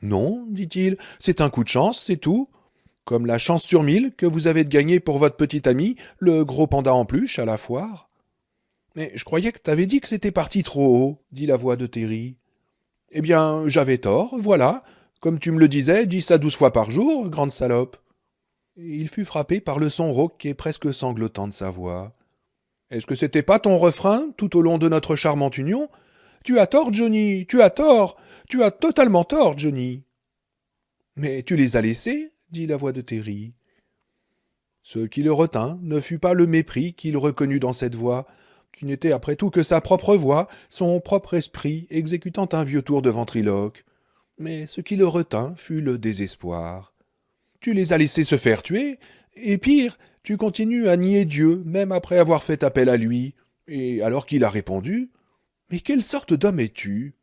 Non, dit-il, c'est un coup de chance, c'est tout. Comme la chance sur 1000 que vous avez de gagner pour votre petit ami, le gros panda en peluche à la foire. Mais je croyais que t'avais dit que c'était parti trop haut, dit la voix de Terry. Eh bien, j'avais tort, voilà. Comme tu me le disais, 10 à 12 fois par jour, grande salope. Et il fut frappé par le son rauque et presque sanglotant de sa voix. Est-ce que c'était pas ton refrain tout au long de notre charmante union? Tu as tort, Johnny, tu as tort, tu as totalement tort, Johnny. Mais tu les as laissés, dit la voix de Terry. Ce qui le retint ne fut pas le mépris qu'il reconnut dans cette voix, qui n'était après tout que sa propre voix, son propre esprit exécutant un vieux tour de ventriloque. Mais ce qui le retint fut le désespoir. Tu les as laissés se faire tuer, et pire, tu continues à nier Dieu, même après avoir fait appel à lui. Et alors qu'il a répondu, « Mais quelle sorte d'homme es-tu » ?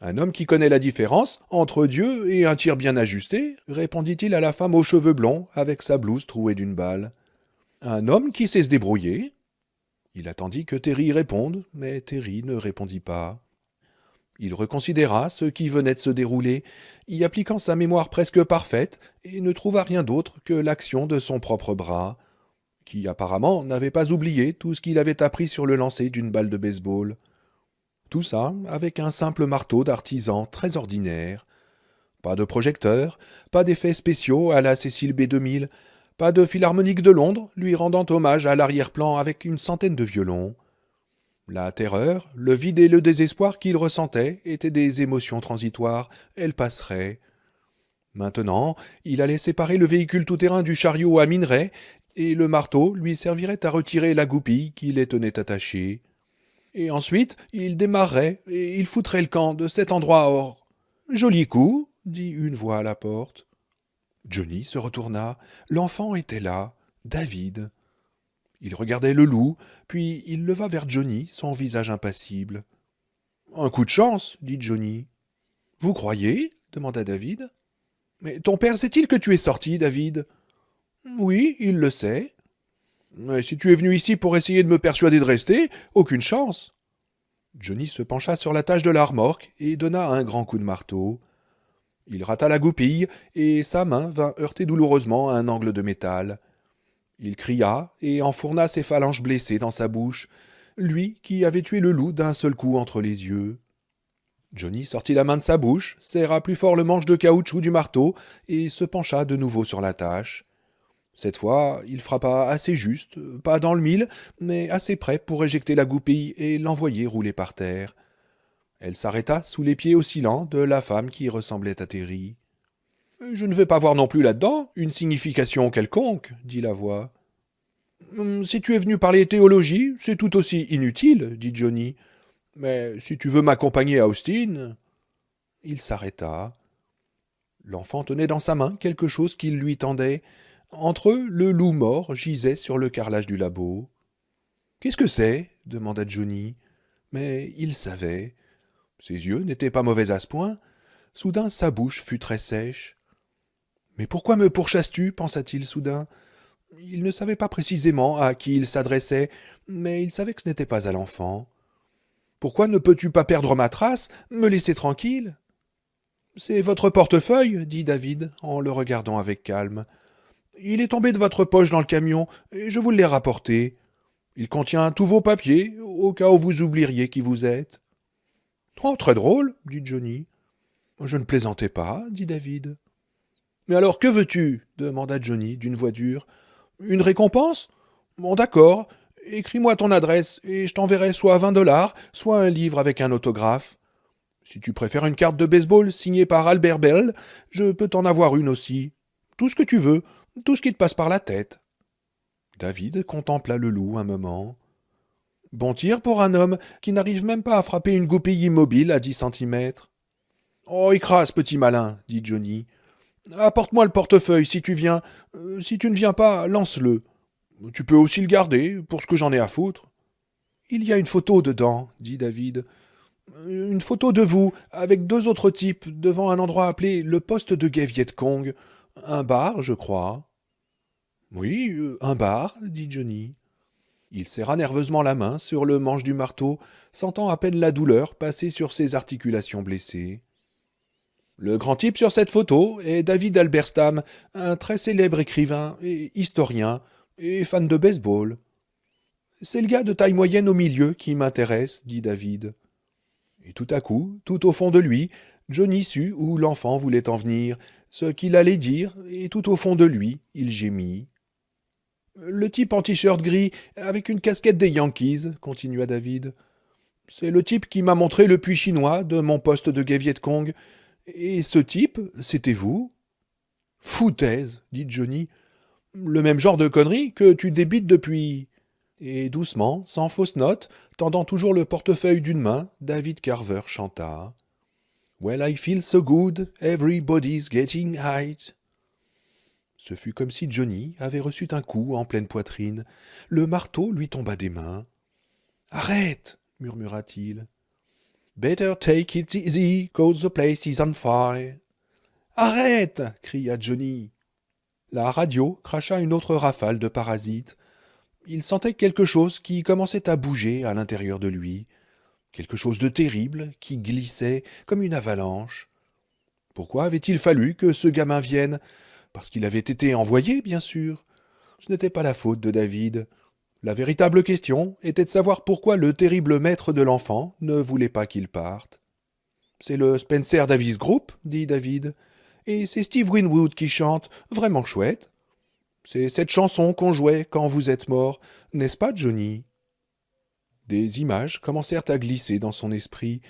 Un homme qui connaît la différence entre Dieu et un tir bien ajusté, répondit-il à la femme aux cheveux blonds, avec sa blouse trouée d'une balle. Un homme qui sait se débrouiller. Il attendit que Terry réponde, mais Terry ne répondit pas. Il reconsidéra ce qui venait de se dérouler, y appliquant sa mémoire presque parfaite, et ne trouva rien d'autre que l'action de son propre bras, qui apparemment n'avait pas oublié tout ce qu'il avait appris sur le lancer d'une balle de baseball. Tout ça avec un simple marteau d'artisan très ordinaire. Pas de projecteur, pas d'effets spéciaux à la Cécile B2000, pas de philharmonique de Londres lui rendant hommage à l'arrière-plan avec une centaine de violons. La terreur, le vide et le désespoir qu'il ressentait étaient des émotions transitoires, elles passeraient. Maintenant, il allait séparer le véhicule tout-terrain du chariot à minerai, et le marteau lui servirait à retirer la goupille qui les tenait attachés. Et ensuite, il démarrerait, et il foutrait le camp de cet endroit hors. « Joli coup !» dit une voix à la porte. Johnny se retourna. L'enfant était là, David. Il regardait le loup, puis il leva vers Johnny son visage impassible. « Un coup de chance, dit Johnny. « Vous croyez ?» demanda David. « Mais ton père sait-il que tu es sorti, David ?»« Oui, il le sait. »« Mais si tu es venu ici pour essayer de me persuader de rester, aucune chance. » Johnny se pencha sur la tâche de la remorque et donna un grand coup de marteau. Il rata la goupille, et sa main vint heurter douloureusement un angle de métal. Il cria et enfourna ses phalanges blessées dans sa bouche, lui qui avait tué le loup d'un seul coup entre les yeux. Johnny sortit la main de sa bouche, serra plus fort le manche de caoutchouc du marteau et se pencha de nouveau sur la tâche. Cette fois, il frappa assez juste, pas dans le mille, mais assez près pour éjecter la goupille et l'envoyer rouler par terre. Elle s'arrêta sous les pieds oscillants de la femme qui ressemblait à Terry. « Je ne vais pas voir non plus là-dedans une signification quelconque, » dit la voix. « Si tu es venu parler théologie, c'est tout aussi inutile, » dit Johnny. « Mais si tu veux m'accompagner à Austin... » Il s'arrêta. L'enfant tenait dans sa main quelque chose qu'il lui tendait. Entre eux, le loup mort gisait sur le carrelage du labo. « Qu'est-ce que c'est » demanda Johnny. Mais il savait. Ses yeux n'étaient pas mauvais à ce point. Soudain, sa bouche fut très sèche. « Mais pourquoi me pourchasses-tu » pensa-t-il soudain. Il ne savait pas précisément à qui il s'adressait, mais il savait que ce n'était pas à l'enfant. « Pourquoi ne peux-tu pas perdre ma trace, me laisser tranquille ?»« C'est votre portefeuille, » dit David, en le regardant avec calme. « Il est tombé de votre poche dans le camion, et je vous l'ai rapporté. Il contient tous vos papiers, au cas où vous oublieriez qui vous êtes. »« Oh, très drôle, » dit Johnny. « Je ne plaisantais pas, » dit David. « Mais alors que veux-tu » demanda Johnny d'une voix dure. « Une récompense ? Bon, d'accord. Écris-moi ton adresse, et je t'enverrai soit $20, soit un livre avec un autographe. Si tu préfères une carte de baseball signée par Albert Bell, je peux t'en avoir une aussi. Tout ce que tu veux, tout ce qui te passe par la tête. » David contempla le loup un moment. « Bon tir pour un homme qui n'arrive même pas à frapper une goupille immobile à 10 centimètres. »« Oh, écrase, petit malin, » dit Johnny. « Apporte-moi le portefeuille si tu viens. Si tu ne viens pas, lance-le. Tu peux aussi le garder, pour ce que j'en ai à foutre. »« Il y a une photo dedans, » dit David. « Une photo de vous, avec 2 autres types, devant un endroit appelé le poste de guet Viet Cong. Un bar, je crois. »« Oui, un bar, » dit Johnny. Il serra nerveusement la main sur le manche du marteau, sentant à peine la douleur passer sur ses articulations blessées. Le grand type sur cette photo est David Halberstam, un très célèbre écrivain et historien et fan de baseball. « C'est le gars de taille moyenne au milieu qui m'intéresse, » dit David. Et tout à coup, tout au fond de lui, Johnny sut où l'enfant voulait en venir, ce qu'il allait dire, et tout au fond de lui, il gémit. « Le type en t-shirt gris, avec une casquette des Yankees, » continua David. « C'est le type qui m'a montré le puits chinois de mon poste de guet Viet Cong. Et ce type, c'était vous ?»« Foutaise, » dit Johnny. « Le même genre de conneries que tu débites depuis... » Et doucement, sans fausse note, tendant toujours le portefeuille d'une main, David Carver chanta. Well, I feel so good, everybody's getting high. Ce fut comme si Johnny avait reçu un coup en pleine poitrine. Le marteau lui tomba des mains. Arrête, murmura-t-il. Better take it easy, cause the place is on fire. Arrête, cria Johnny. La radio cracha une autre rafale de parasites. Il sentait quelque chose qui commençait à bouger à l'intérieur de lui, quelque chose de terrible qui glissait comme une avalanche. Pourquoi avait-il fallu que ce gamin vienne? Parce qu'il avait été envoyé, bien sûr. Ce n'était pas la faute de David. La véritable question était de savoir pourquoi le terrible maître de l'enfant ne voulait pas qu'il parte. « C'est le Spencer Davis Group, dit David, et c'est Steve Winwood qui chante, vraiment chouette. C'est cette chanson qu'on jouait quand vous êtes mort, n'est-ce pas, Johnny ?» Des images commencèrent à glisser dans son esprit,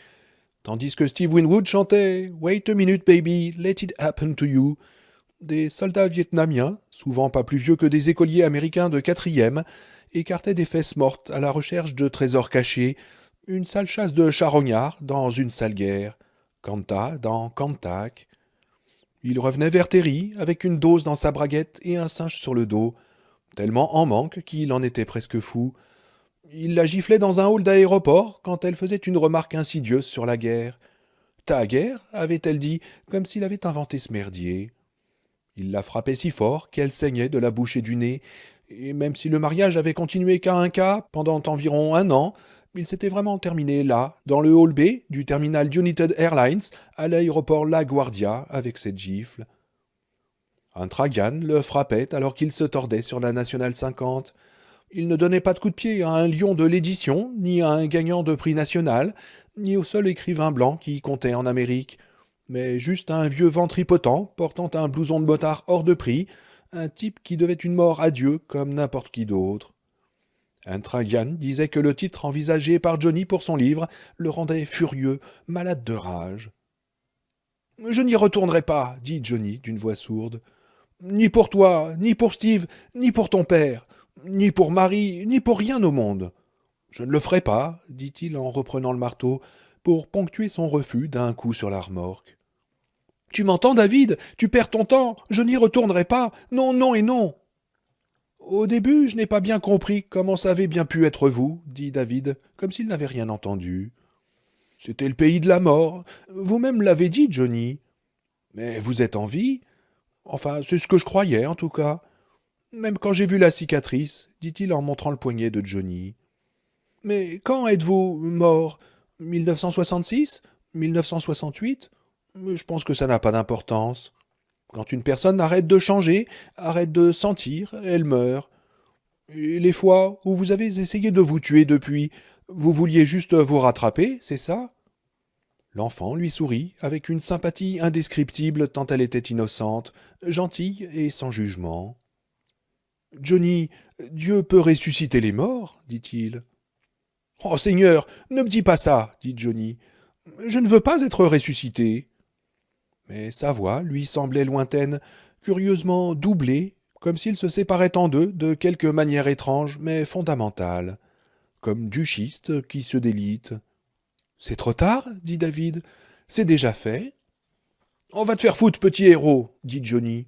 tandis que Steve Winwood chantait « Wait a minute, baby, let it happen to you ». Des soldats vietnamiens, souvent pas plus vieux que des écoliers américains de 4e, écartaient des fesses mortes à la recherche de trésors cachés, une sale chasse de charognards dans une sale guerre, Kanta dans Kantak. Il revenait vers Terry avec une dose dans sa braguette et un singe sur le dos, tellement en manque qu'il en était presque fou. Il la giflait dans un hall d'aéroport quand elle faisait une remarque insidieuse sur la guerre. « Ta guerre » avait-elle dit, comme s'il avait inventé ce merdier. Il la frappait si fort qu'elle saignait de la bouche et du nez, et même si le mariage avait continué qu'à un cas pendant environ 1 an, il s'était vraiment terminé là, dans le hall B du terminal United Airlines, à l'aéroport LaGuardia, avec cette gifle. Un Tragan le frappait alors qu'il se tordait sur la Nationale 50. Il ne donnait pas de coup de pied à un lion de l'édition, ni à un gagnant de prix national, ni au seul écrivain blanc qui comptait en Amérique, mais juste à un vieux ventripotent portant un blouson de motard hors de prix, un type qui devait une mort à Dieu comme n'importe qui d'autre. Un Tragan disait que le titre envisagé par Johnny pour son livre le rendait furieux, malade de rage. « Je n'y retournerai pas, dit Johnny d'une voix sourde. Ni pour toi, ni pour Steve, ni pour ton père, ni pour Marie, ni pour rien au monde. Je ne le ferai pas, dit-il en reprenant le marteau, pour ponctuer son refus d'un coup sur la remorque. Tu m'entends, David? Tu perds ton temps. Je n'y retournerai pas. Non, non et non. Au début, je n'ai pas bien compris comment ça avait bien pu être vous, dit David, comme s'il n'avait rien entendu. C'était le pays de la mort. Vous-même l'avez dit, Johnny. Mais vous êtes en vie? Enfin, c'est ce que je croyais, en tout cas. Même quand j'ai vu la cicatrice, dit-il en montrant le poignet de Johnny. Mais quand êtes-vous mort? 1966? 1968? Je pense que ça n'a pas d'importance. Quand une personne arrête de changer, arrête de sentir, elle meurt. Et les fois où vous avez essayé de vous tuer depuis, vous vouliez juste vous rattraper, c'est ça? L'enfant lui sourit avec une sympathie indescriptible tant elle était innocente, gentille et sans jugement. Johnny, Dieu peut ressusciter les morts, dit-il. Oh Seigneur, ne me dis pas ça, dit Johnny. Je ne veux pas être ressuscité. Mais sa voix lui semblait lointaine, curieusement doublée, comme s'il se séparait en deux de quelque manière étrange mais fondamentale, comme du schiste qui se délite. C'est trop tard, dit David. C'est déjà fait. On va te faire foutre, petit héros, dit Johnny.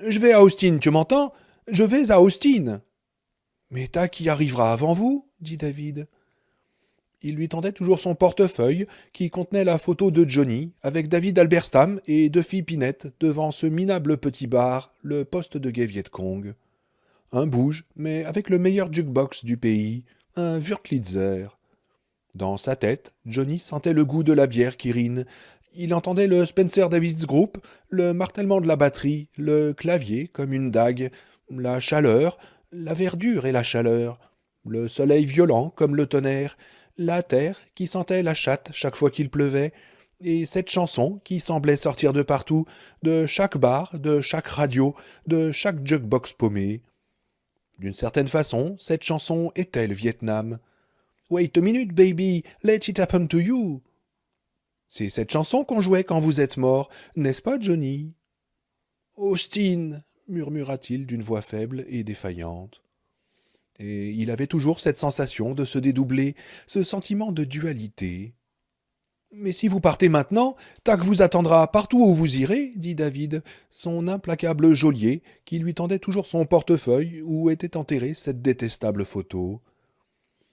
Je vais à Austin, tu m'entends? Je vais à Austin. Mais t'as qui arrivera avant vous, dit David. Il lui tendait toujours son portefeuille qui contenait la photo de Johnny avec David Alberstam et Duffy Pinette devant ce minable petit bar, le poste de guet Viet Cong. Un bouge, mais avec le meilleur jukebox du pays, un Wurtlitzer. Dans sa tête, Johnny sentait le goût de la bière Kirin. Il entendait le Spencer Davis Group, le martèlement de la batterie, le clavier comme une dague, la chaleur, la verdure et la chaleur, le soleil violent comme le tonnerre, la terre qui sentait la chatte chaque fois qu'il pleuvait, et cette chanson qui semblait sortir de partout, de chaque bar, de chaque radio, de chaque jukebox paumé. D'une certaine façon, cette chanson était le Vietnam. « Wait a minute, baby, let it happen to you !» C'est cette chanson qu'on jouait quand vous êtes mort, n'est-ce pas, Johnny? « Austin !» murmura-t-il d'une voix faible et défaillante. Et il avait toujours cette sensation de se dédoubler, ce sentiment de dualité. Mais si vous partez maintenant, Tac vous attendra partout où vous irez, dit David, son implacable geôlier, qui lui tendait toujours son portefeuille où était enterrée cette détestable photo.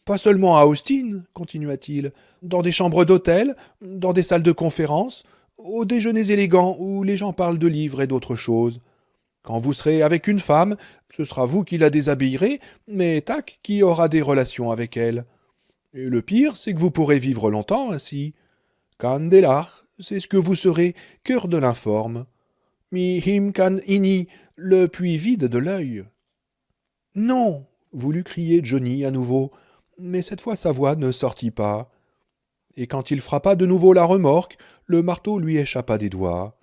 Pas seulement à Austin, continua-t-il, dans des chambres d'hôtel, dans des salles de conférence, aux déjeuners élégants où les gens parlent de livres et d'autres choses. Quand vous serez avec une femme, ce sera vous qui la déshabillerez, mais Tac qui aura des relations avec elle. Et le pire, c'est que vous pourrez vivre longtemps ainsi. Candelar, c'est ce que vous serez, cœur de l'informe. Mi him can ini, le puits vide de l'œil. Non, voulut crier Johnny à nouveau, mais cette fois sa voix ne sortit pas. Et quand il frappa de nouveau la remorque, le marteau lui échappa des doigts.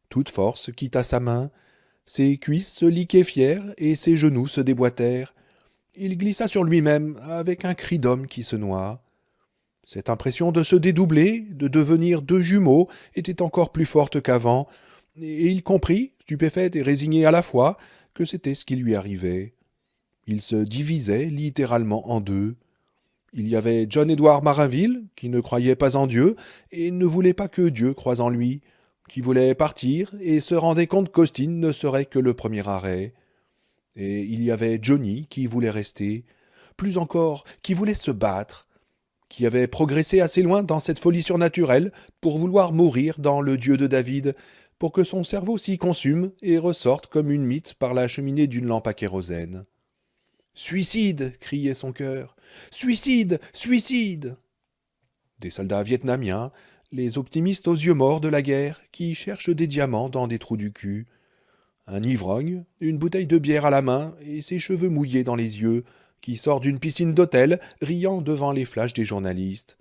Toute force quitta sa main, ses cuisses se liquéfièrent et ses genoux se déboîtèrent. Il glissa sur lui-même avec un cri d'homme qui se noie. Cette impression de se dédoubler, de devenir deux jumeaux, était encore plus forte qu'avant, et il comprit, stupéfait et résigné à la fois, que c'était ce qui lui arrivait. Il se divisait littéralement en deux. Il y avait John Edward Marinville, qui ne croyait pas en Dieu, et ne voulait pas que Dieu croie en lui, qui voulait partir, et se rendait compte qu'Austin ne serait que le premier arrêt. Et il y avait Johnny, qui voulait rester, plus encore, qui voulait se battre, qui avait progressé assez loin dans cette folie surnaturelle pour vouloir mourir dans le Dieu de David, pour que son cerveau s'y consume et ressorte comme une mythe par la cheminée d'une lampe à kérosène. Suicide criait son cœur. Suicide. Suicide. Des soldats vietnamiens, les optimistes aux yeux morts de la guerre, qui cherchent des diamants dans des trous du cul. Un ivrogne, une bouteille de bière à la main et ses cheveux mouillés dans les yeux, qui sort d'une piscine d'hôtel, riant devant les flashs des journalistes.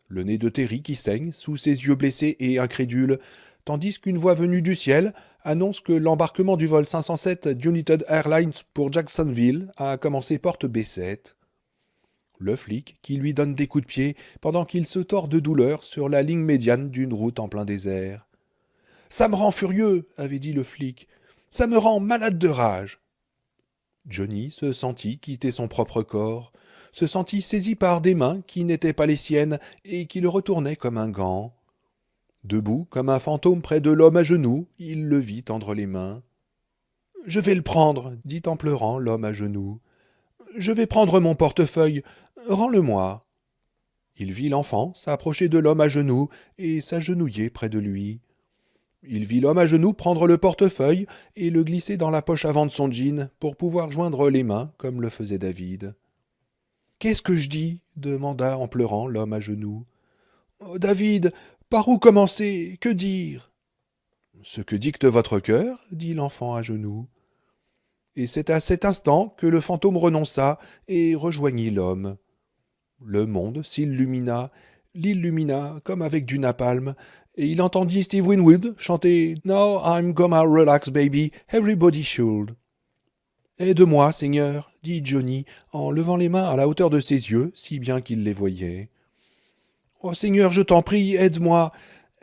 Le nez de Terry qui saigne, sous ses yeux blessés et incrédules, tandis qu'une voix venue du ciel annonce que l'embarquement du vol 507 d'United Airlines pour Jacksonville a commencé porte B7. Le flic qui lui donne des coups de pied pendant qu'il se tord de douleur sur la ligne médiane d'une route en plein désert. « Ça me rend furieux !» avait dit le flic. « Ça me rend malade de rage !» Johnny se sentit quitter son propre corps, se sentit saisi par des mains qui n'étaient pas les siennes et qui le retournaient comme un gant. Debout, comme un fantôme près de l'homme à genoux, il le vit tendre les mains. « Je vais le prendre, » dit en pleurant l'homme à genoux. « Je vais prendre mon portefeuille. Rends-le-moi. » Il vit l'enfant s'approcher de l'homme à genoux et s'agenouiller près de lui. Il vit l'homme à genoux prendre le portefeuille et le glisser dans la poche avant de son jean pour pouvoir joindre les mains comme le faisait David. « Qu'est-ce que je dis ?» demanda en pleurant l'homme à genoux. « Oh, David, par où commencer? Que dire ?»« Ce que dicte votre cœur, » dit l'enfant à genoux. Et c'est à cet instant que le fantôme renonça et rejoignit l'homme. Le monde s'illumina, l'illumina comme avec du napalm, et il entendit Steve Winwood chanter « Now I'm gonna relax baby, everybody should ». « Aide-moi, Seigneur, » dit Johnny, en levant les mains à la hauteur de ses yeux, si bien qu'il les voyait. « Oh Seigneur, je t'en prie, aide-moi.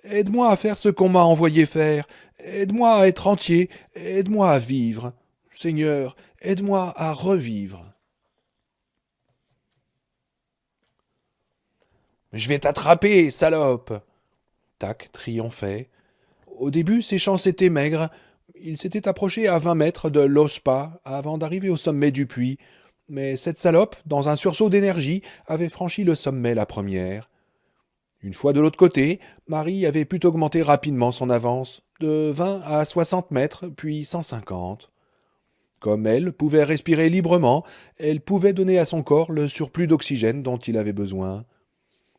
Aide-moi à faire ce qu'on m'a envoyé faire. Aide-moi à être entier. Aide-moi à vivre. Seigneur, aide-moi à revivre. » « Je vais t'attraper, salope !» Tac triomphait. Au début, ses chances étaient maigres. Il s'était approché à 20 mètres de l'Ospa avant d'arriver au sommet du puits. Mais cette salope, dans un sursaut d'énergie, avait franchi le sommet la première. Une fois de l'autre côté, Marie avait pu augmenter rapidement son avance, de 20 à 60 mètres, puis 150. Comme elle pouvait respirer librement, elle pouvait donner à son corps le surplus d'oxygène dont il avait besoin.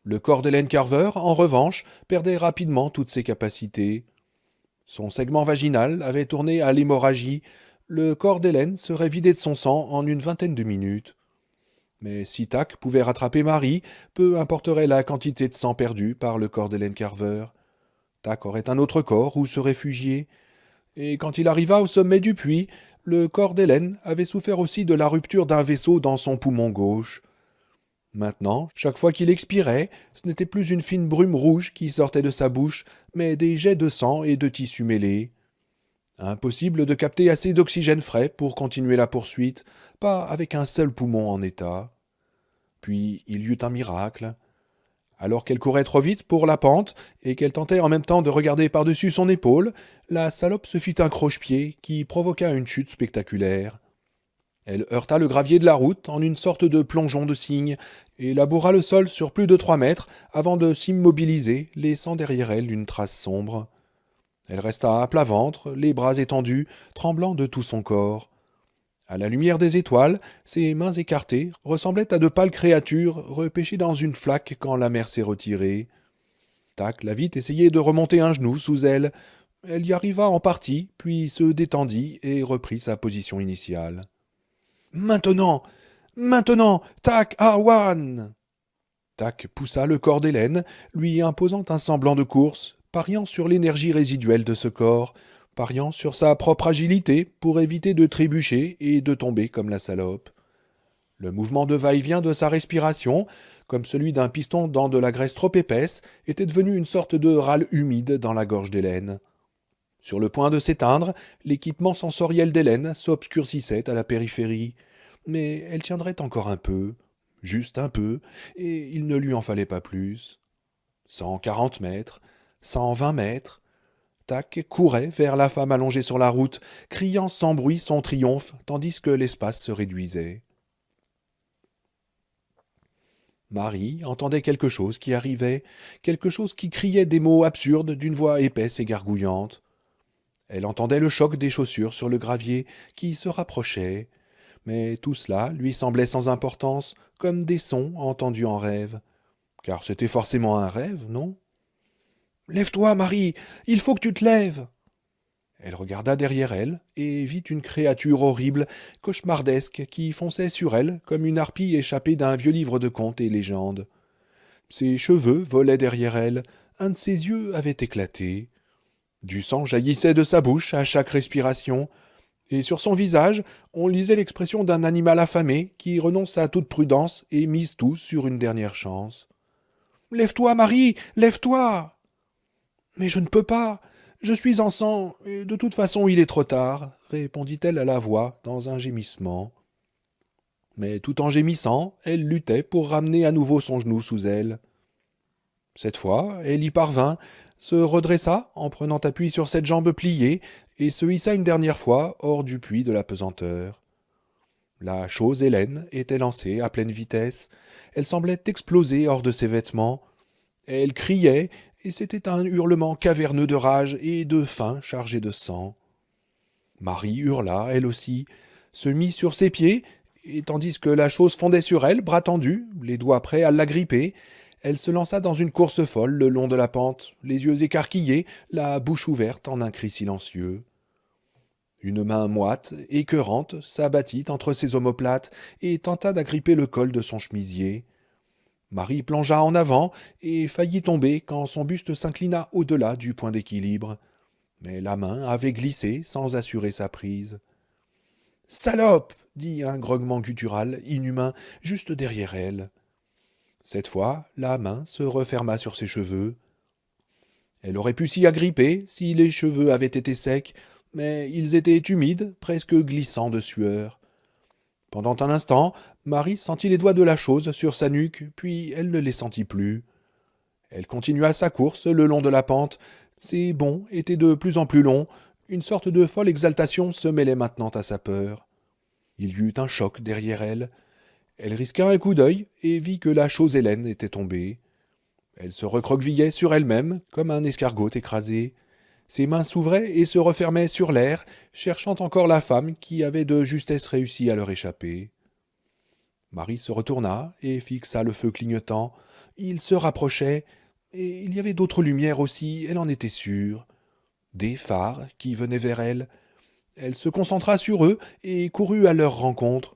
Le corps d'Hélène Carver, en revanche, perdait rapidement toutes ses capacités. Son segment vaginal avait tourné à l'hémorragie. Le corps d'Hélène serait vidé de son sang en une vingtaine de minutes. Mais si Tac pouvait rattraper Marie, peu importerait la quantité de sang perdu par le corps d'Hélène Carver. Tac aurait un autre corps où se réfugier. Et quand il arriva au sommet du puits, le corps d'Hélène avait souffert aussi de la rupture d'un vaisseau dans son poumon gauche. Maintenant, chaque fois qu'il expirait, ce n'était plus une fine brume rouge qui sortait de sa bouche, mais des jets de sang et de tissu mêlés. Impossible de capter assez d'oxygène frais pour continuer la poursuite, pas avec un seul poumon en état. Puis il y eut un miracle. Alors qu'elle courait trop vite pour la pente et qu'elle tentait en même temps de regarder par-dessus son épaule, la salope se fit un croche-pied qui provoqua une chute spectaculaire. Elle heurta le gravier de la route en une sorte de plongeon de cygne et laboura le sol sur plus de 3 mètres avant de s'immobiliser, laissant derrière elle une trace sombre. Elle resta à plat ventre, les bras étendus, tremblant de tout son corps. À la lumière des étoiles, ses mains écartées ressemblaient à de pâles créatures repêchées dans une flaque quand la mer s'est retirée. Tac la vit essayer de remonter un genou sous elle. Elle y arriva en partie, puis se détendit et reprit sa position initiale. Maintenant, maintenant, Tac, Arwan! Tac poussa le corps d'Hélène, lui imposant un semblant de course, pariant sur l'énergie résiduelle de ce corps, pariant sur sa propre agilité pour éviter de trébucher et de tomber comme la salope. Le mouvement de va-et-vient de sa respiration, comme celui d'un piston dans de la graisse trop épaisse, était devenu une sorte de râle humide dans la gorge d'Hélène. Sur le point de s'éteindre, l'équipement sensoriel d'Hélène s'obscurcissait à la périphérie, mais elle tiendrait encore un peu, juste un peu, et il ne lui en fallait pas plus. 140 mètres, 120 mètres. Tac courait vers la femme allongée sur la route, criant sans bruit son triomphe, tandis que l'espace se réduisait. Marie entendait quelque chose qui arrivait, quelque chose qui criait des mots absurdes d'une voix épaisse et gargouillante. Elle entendait le choc des chaussures sur le gravier qui se rapprochait, mais tout cela lui semblait sans importance, comme des sons entendus en rêve. Car c'était forcément un rêve, non ? « Lève-toi, Marie, il faut que tu te lèves !» Elle regarda derrière elle et vit une créature horrible, cauchemardesque, qui fonçait sur elle comme une harpie échappée d'un vieux livre de contes et légendes. Ses cheveux volaient derrière elle, un de ses yeux avait éclaté. Du sang jaillissait de sa bouche à chaque respiration, et sur son visage, on lisait l'expression d'un animal affamé qui renonce à toute prudence et mise tout sur une dernière chance. « Lève-toi, Marie, lève-toi !»« Mais je ne peux pas, je suis en sang, et de toute façon il est trop tard, » répondit-elle à la voix dans un gémissement. Mais tout en gémissant, elle luttait pour ramener à nouveau son genou sous elle. Cette fois, elle y parvint, se redressa en prenant appui sur cette jambe pliée et se hissa une dernière fois hors du puits de la pesanteur. La chose Hélène était lancée à pleine vitesse. Elle semblait exploser hors de ses vêtements. Elle criait, et c'était un hurlement caverneux de rage et de faim chargé de sang. Marie hurla, elle aussi, se mit sur ses pieds, et tandis que la chose fondait sur elle, bras tendus, les doigts prêts à l'agripper, elle se lança dans une course folle le long de la pente, les yeux écarquillés, la bouche ouverte en un cri silencieux. Une main moite, écœurante, s'abattit entre ses omoplates et tenta d'agripper le col de son chemisier. Marie plongea en avant et faillit tomber quand son buste s'inclina au-delà du point d'équilibre. Mais la main avait glissé sans assurer sa prise. « Salope !» dit un grognement guttural, inhumain, juste derrière elle. Cette fois, la main se referma sur ses cheveux. Elle aurait pu s'y agripper si les cheveux avaient été secs, mais ils étaient humides, presque glissants de sueur. Pendant un instant, Marie sentit les doigts de la chose sur sa nuque, puis elle ne les sentit plus. Elle continua sa course le long de la pente. Ses bonds étaient de plus en plus longs. Une sorte de folle exaltation se mêlait maintenant à sa peur. Il y eut un choc derrière elle. Elle risqua un coup d'œil et vit que la chose Hélène était tombée. Elle se recroquevillait sur elle-même comme un escargot écrasé. Ses mains s'ouvraient et se refermaient sur l'air, cherchant encore la femme qui avait de justesse réussi à leur échapper. Marie se retourna et fixa le feu clignotant. Il se rapprochait, et il y avait d'autres lumières aussi, elle en était sûre. Des phares qui venaient vers elle. Elle se concentra sur eux et courut à leur rencontre.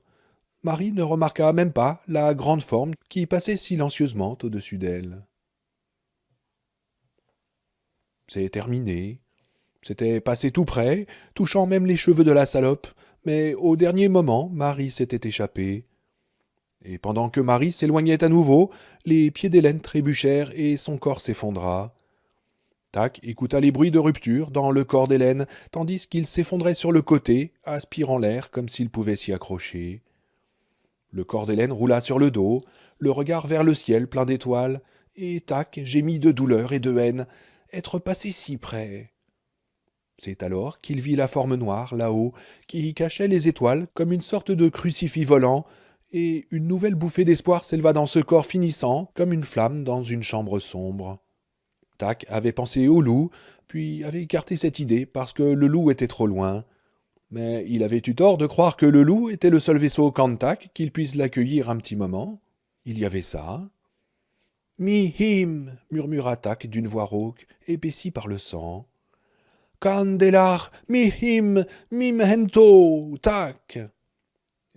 Marie ne remarqua même pas la grande forme qui passait silencieusement au-dessus d'elle. C'est terminé. C'était passé tout près, touchant même les cheveux de la salope, mais au dernier moment, Marie s'était échappée. Et pendant que Marie s'éloignait à nouveau, les pieds d'Hélène trébuchèrent et son corps s'effondra. Tac écouta les bruits de rupture dans le corps d'Hélène, tandis qu'il s'effondrait sur le côté, aspirant l'air comme s'il pouvait s'y accrocher. Le corps d'Hélène roula sur le dos, le regard vers le ciel plein d'étoiles, et tac, gémit de douleur et de haine. Être passé si près. C'est alors qu'il vit la forme noire, là-haut, qui cachait les étoiles comme une sorte de crucifix volant, et une nouvelle bouffée d'espoir s'éleva dans ce corps finissant, comme une flamme dans une chambre sombre. Tac avait pensé au loup, puis avait écarté cette idée parce que le loup était trop loin. Mais il avait eu tort de croire que le loup était le seul vaisseau Cantac qu'il puisse l'accueillir un petit moment. Il y avait ça. Mi-him, murmura Tac d'une voix rauque, épaissie par le sang. Candelar, mi-him, mimhento, Tac.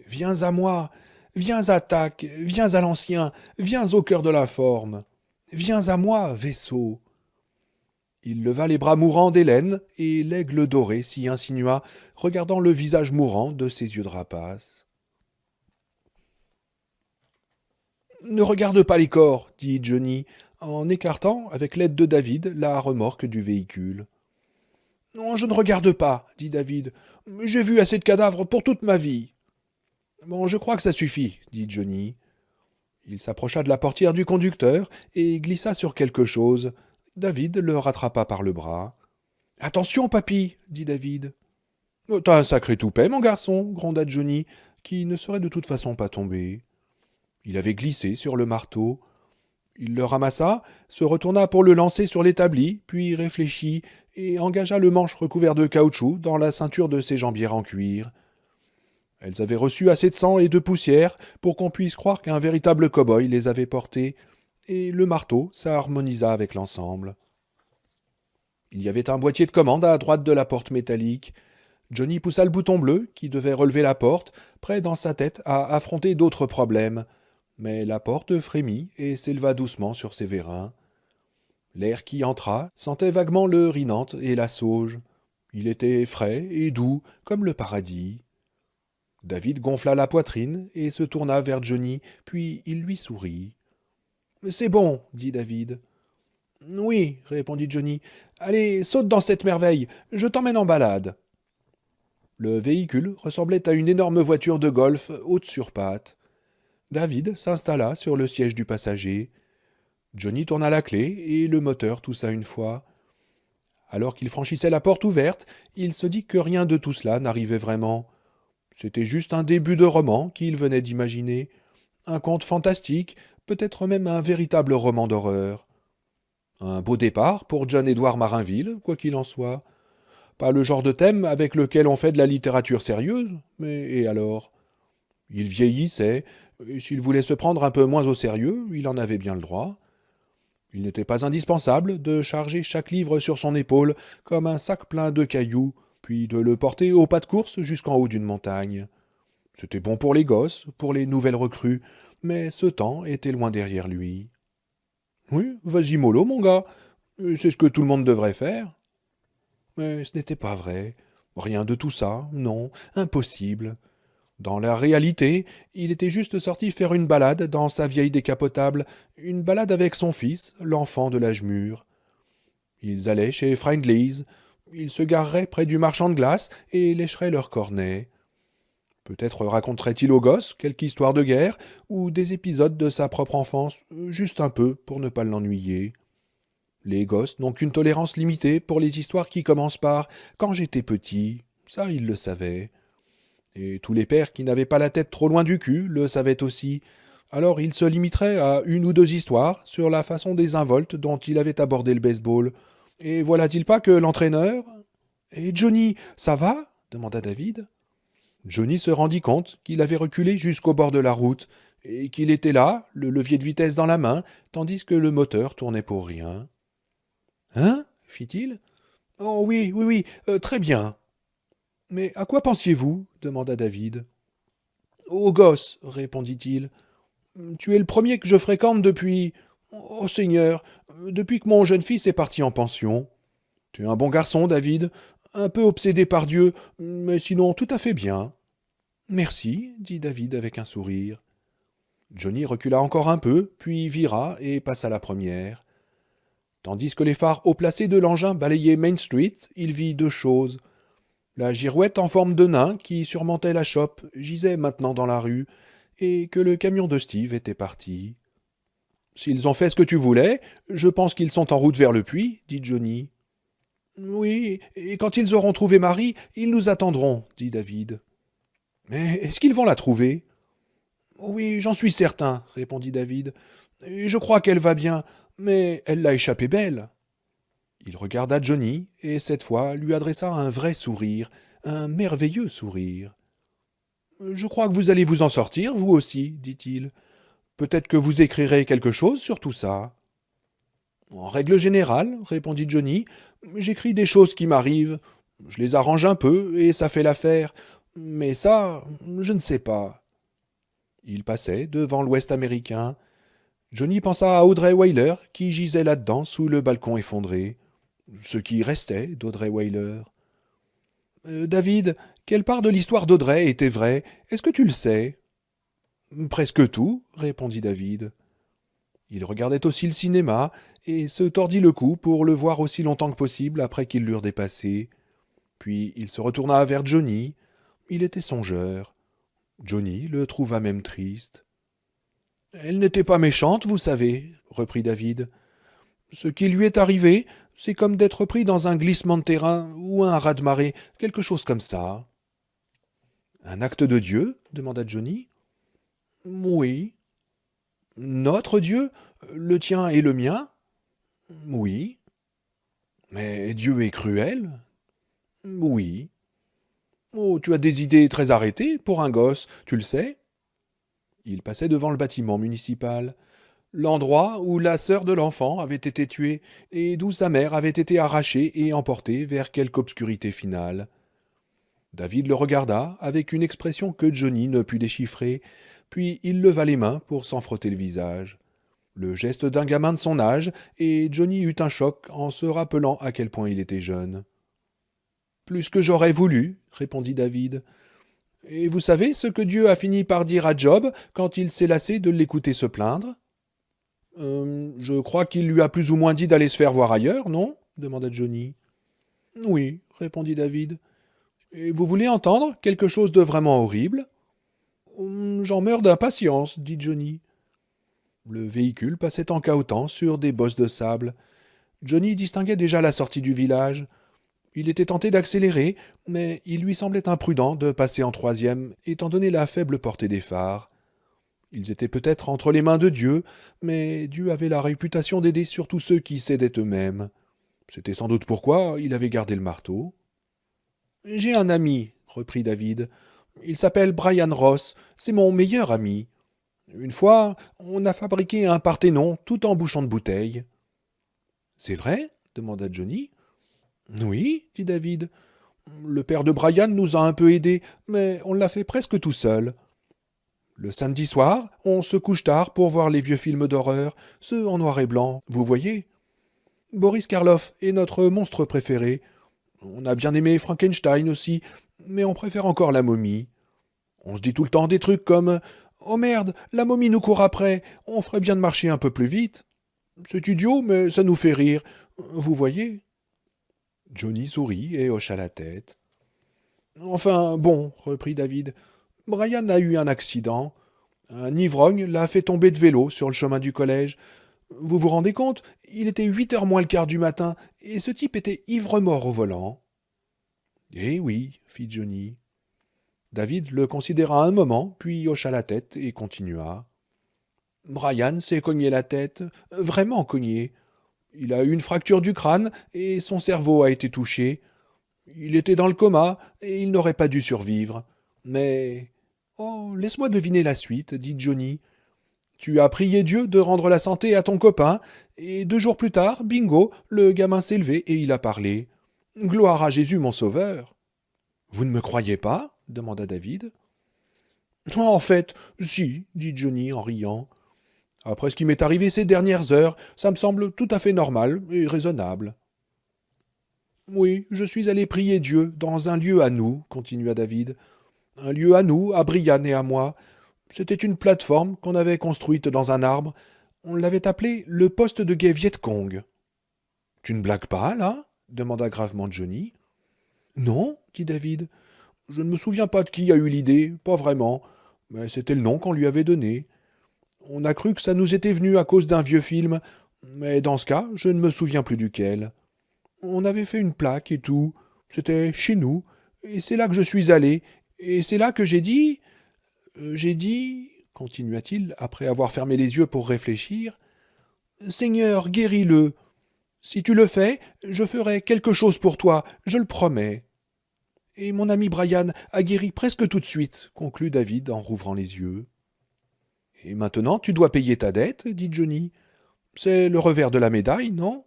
Viens à moi, viens à Tac, viens à l'ancien, viens au cœur de la forme. Viens à moi, vaisseau. Il leva les bras mourants d'Hélène, et l'aigle doré s'y insinua, regardant le visage mourant de ses yeux de rapace. « Ne regarde pas les corps, dit Johnny, en écartant, avec l'aide de David, la remorque du véhicule. « Non, je ne regarde pas, dit David. J'ai vu assez de cadavres pour toute ma vie. »« Bon, je crois que ça suffit, dit Johnny. Il s'approcha de la portière du conducteur et glissa sur quelque chose. David le rattrapa par le bras. « Attention, papy, dit David. « T'as un sacré toupet, mon garçon, gronda Johnny, qui ne serait de toute façon pas tombé. Il avait glissé sur le marteau. Il le ramassa, se retourna pour le lancer sur l'établi, puis réfléchit et engagea le manche recouvert de caoutchouc dans la ceinture de ses jambières en cuir. Elles avaient reçu assez de sang et de poussière pour qu'on puisse croire qu'un véritable cow-boy les avait portées, et le marteau s'harmonisa avec l'ensemble. Il y avait un boîtier de commande à droite de la porte métallique. Johnny poussa le bouton bleu, qui devait relever la porte, prêt dans sa tête à affronter d'autres problèmes. Mais la porte frémit et s'éleva doucement sur ses vérins. L'air qui entra sentait vaguement le rhinanthe et la sauge. Il était frais et doux, comme le paradis. David gonfla la poitrine et se tourna vers Johnny, puis il lui sourit. « C'est bon, dit David. « Oui, répondit Johnny. « Allez, saute dans cette merveille, je t'emmène en balade. » Le véhicule ressemblait à une énorme voiture de golf haute sur pattes. David s'installa sur le siège du passager. Johnny tourna la clé et le moteur toussa une fois. Alors qu'il franchissait la porte ouverte, il se dit que rien de tout cela n'arrivait vraiment. C'était juste un début de roman qu'il venait d'imaginer. Un conte fantastique, peut-être même un véritable roman d'horreur. Un beau départ pour John-Édouard Marinville, quoi qu'il en soit. Pas le genre de thème avec lequel on fait de la littérature sérieuse, mais et alors ? Il vieillissait, et s'il voulait se prendre un peu moins au sérieux, il en avait bien le droit. Il n'était pas indispensable de charger chaque livre sur son épaule comme un sac plein de cailloux, puis de le porter au pas de course jusqu'en haut d'une montagne. C'était bon pour les gosses, pour les nouvelles recrues, mais ce temps était loin derrière lui. « Oui, vas-y mollo, mon gars, c'est ce que tout le monde devrait faire. » Mais ce n'était pas vrai. Rien de tout ça, non, impossible. Dans la réalité, il était juste sorti faire une balade dans sa vieille décapotable, une balade avec son fils, l'enfant de l'âge mûr. Ils allaient chez Friendly's, ils se gareraient près du marchand de glace et lécheraient leurs cornets. Peut-être raconterait-il aux gosses quelque histoire de guerre ou des épisodes de sa propre enfance, juste un peu pour ne pas l'ennuyer. Les gosses n'ont qu'une tolérance limitée pour les histoires qui commencent par « quand j'étais petit », ça ils le savaient. Et tous les pères qui n'avaient pas la tête trop loin du cul le savaient aussi. Alors ils se limiteraient à une ou deux histoires sur la façon désinvolte dont il avait abordé le baseball. Et voilà-t-il pas que l'entraîneur... « Et Johnny, ça va ?» demanda David. Johnny se rendit compte qu'il avait reculé jusqu'au bord de la route, et qu'il était là, le levier de vitesse dans la main, tandis que le moteur tournait pour rien. « Hein ?» fit-il. « Oh oui, oui, oui, très bien. »« Mais à quoi pensiez-vous » demanda David. « Aux gosses, répondit-il. « Tu es le premier que je fréquente depuis... Oh Seigneur, depuis que mon jeune fils est parti en pension. Tu es un bon garçon, David, un peu obsédé par Dieu, mais sinon tout à fait bien. »« Merci, dit David avec un sourire. Johnny recula encore un peu, puis vira et passa la première. Tandis que les phares haut placés de l'engin balayaient Main Street, il vit deux choses. La girouette en forme de nain qui surmontait la chope gisait maintenant dans la rue, et que le camion de Steve était parti. S'ils ont fait ce que tu voulais, je pense qu'ils sont en route vers le puits, dit Johnny. Oui, et quand ils auront trouvé Marie, ils nous attendront, dit David. Mais est-ce qu'ils vont la trouver? Oui, j'en suis certain, répondit David. Et je crois qu'elle va bien, mais elle l'a échappé belle. Il regarda Johnny, et cette fois lui adressa un vrai sourire, un merveilleux sourire. Je crois que vous allez vous en sortir, vous aussi, dit-il. Peut-être que vous écrirez quelque chose sur tout ça. En règle générale, répondit Johnny, j'écris des choses qui m'arrivent. Je les arrange un peu, et ça fait l'affaire. Mais ça, je ne sais pas. Il passait devant l'Ouest américain. Johnny pensa à Audrey Weyler, qui gisait là-dedans sous le balcon effondré. Ce qui restait d'Audrey Weyler. David, quelle part de l'histoire d'Audrey était vraie? Est-ce que tu le sais? Presque tout, répondit David. Il regardait aussi le cinéma, et se tordit le cou pour le voir aussi longtemps que possible après qu'ils l'eurent dépassé. Puis il se retourna vers Johnny. Il était songeur. Johnny le trouva même triste. Elle n'était pas méchante, vous savez, reprit David. Ce qui lui est arrivé, c'est comme d'être pris dans un glissement de terrain ou un raz-de-marée, quelque chose comme ça. Un acte de Dieu? Demanda Johnny. Oui. Notre Dieu? Le tien et le mien? Oui. Mais Dieu est cruel? Oui. Oh, tu as des idées très arrêtées pour un gosse, tu le sais? Il passait devant le bâtiment municipal. L'endroit où la sœur de l'enfant avait été tuée et d'où sa mère avait été arrachée et emportée vers quelque obscurité finale. David le regarda avec une expression que Johnny ne put déchiffrer, puis il leva les mains pour s'en frotter le visage. Le geste d'un gamin de son âge, et Johnny eut un choc en se rappelant à quel point il était jeune. Plus que j'aurais voulu, répondit David. Et vous savez ce que Dieu a fini par dire à Job quand il s'est lassé de l'écouter se plaindre? Je crois qu'il lui a plus ou moins dit d'aller se faire voir ailleurs, non? Demanda Johnny. Oui, répondit David. Et vous voulez entendre quelque chose de vraiment horrible? J'en meurs d'impatience, dit Johnny. Le véhicule passait en cahotant sur des bosses de sable. Johnny distinguait déjà la sortie du village. Il était tenté d'accélérer, mais il lui semblait imprudent de passer en troisième, étant donné la faible portée des phares. Ils étaient peut-être entre les mains de Dieu, mais Dieu avait la réputation d'aider surtout ceux qui cédaient eux-mêmes. C'était sans doute pourquoi il avait gardé le marteau. J'ai un ami, reprit David. Il s'appelle Brian Ross, c'est mon meilleur ami. Une fois, on a fabriqué un Parthénon tout en bouchon de bouteille. C'est vrai? Demanda Johnny. Oui, dit David. Le père de Brian nous a un peu aidés, mais on l'a fait presque tout seul. Le samedi soir, on se couche tard pour voir les vieux films d'horreur, ceux en noir et blanc, vous voyez. Boris Karloff est notre monstre préféré. On a bien aimé Frankenstein aussi, mais on préfère encore la momie. On se dit tout le temps des trucs comme Oh merde, la momie nous court après, on ferait bien de marcher un peu plus vite. C'est idiot, mais ça nous fait rire. Vous voyez? Johnny sourit et hocha la tête. Enfin, bon, reprit David. Brian a eu un accident. Un ivrogne l'a fait tomber de vélo sur le chemin du collège. Vous vous rendez compte? Il était 8 heures moins le quart du matin, et ce type était ivre-mort au volant. Eh oui, fit Johnny. David le considéra un moment, puis hocha la tête et continua. Brian s'est cogné la tête, vraiment cogné. Il a eu une fracture du crâne, et son cerveau a été touché. Il était dans le coma, et il n'aurait pas dû survivre. Mais... Oh, laisse-moi deviner la suite, dit Johnny. Tu as prié Dieu de rendre la santé à ton copain, et 2 jours plus tard, bingo, le gamin s'est levé et il a parlé. Gloire à Jésus, mon sauveur. Vous ne me croyez pas? Demanda David. En fait, si, dit Johnny en riant. Après ce qui m'est arrivé ces dernières heures, ça me semble tout à fait normal et raisonnable. Oui, je suis allé prier Dieu dans un lieu à nous, continua David. Un lieu à nous, à Brian et à moi. C'était une plateforme qu'on avait construite dans un arbre. On l'avait appelée le poste de guet Viet Cong. Tu ne blagues pas, là? Demanda gravement Johnny. Non, dit David. Je ne me souviens pas de qui a eu l'idée, pas vraiment, mais c'était le nom qu'on lui avait donné. On a cru que ça nous était venu à cause d'un vieux film, mais dans ce cas, je ne me souviens plus duquel. On avait fait une plaque et tout, c'était chez nous, et c'est là que je suis allé, et c'est là que j'ai dit, continua-t-il, après avoir fermé les yeux pour réfléchir, Seigneur, guéris-le. Si tu le fais, je ferai quelque chose pour toi, je le promets. Et mon ami Brian a guéri presque tout de suite, conclut David en rouvrant les yeux. Et maintenant tu dois payer ta dette, dit Johnny. C'est le revers de la médaille, non?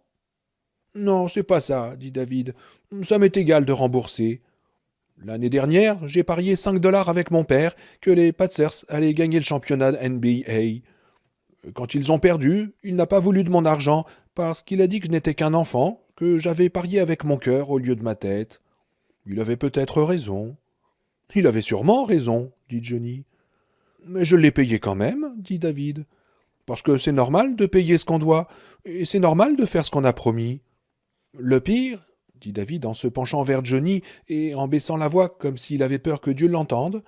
Non, c'est pas ça, dit David. Ça m'est égal de rembourser. L'année dernière, j'ai parié 5 $ avec mon père que les Pacers allaient gagner le championnat NBA. Quand ils ont perdu, il n'a pas voulu de mon argent parce qu'il a dit que je n'étais qu'un enfant, que j'avais parié avec mon cœur au lieu de ma tête. Il avait peut-être raison. Il avait sûrement raison, dit Johnny. Mais je l'ai payé quand même, dit David. Parce que c'est normal de payer ce qu'on doit, et c'est normal de faire ce qu'on a promis. Le pire, dit David en se penchant vers Johnny et en baissant la voix comme s'il avait peur que Dieu l'entende,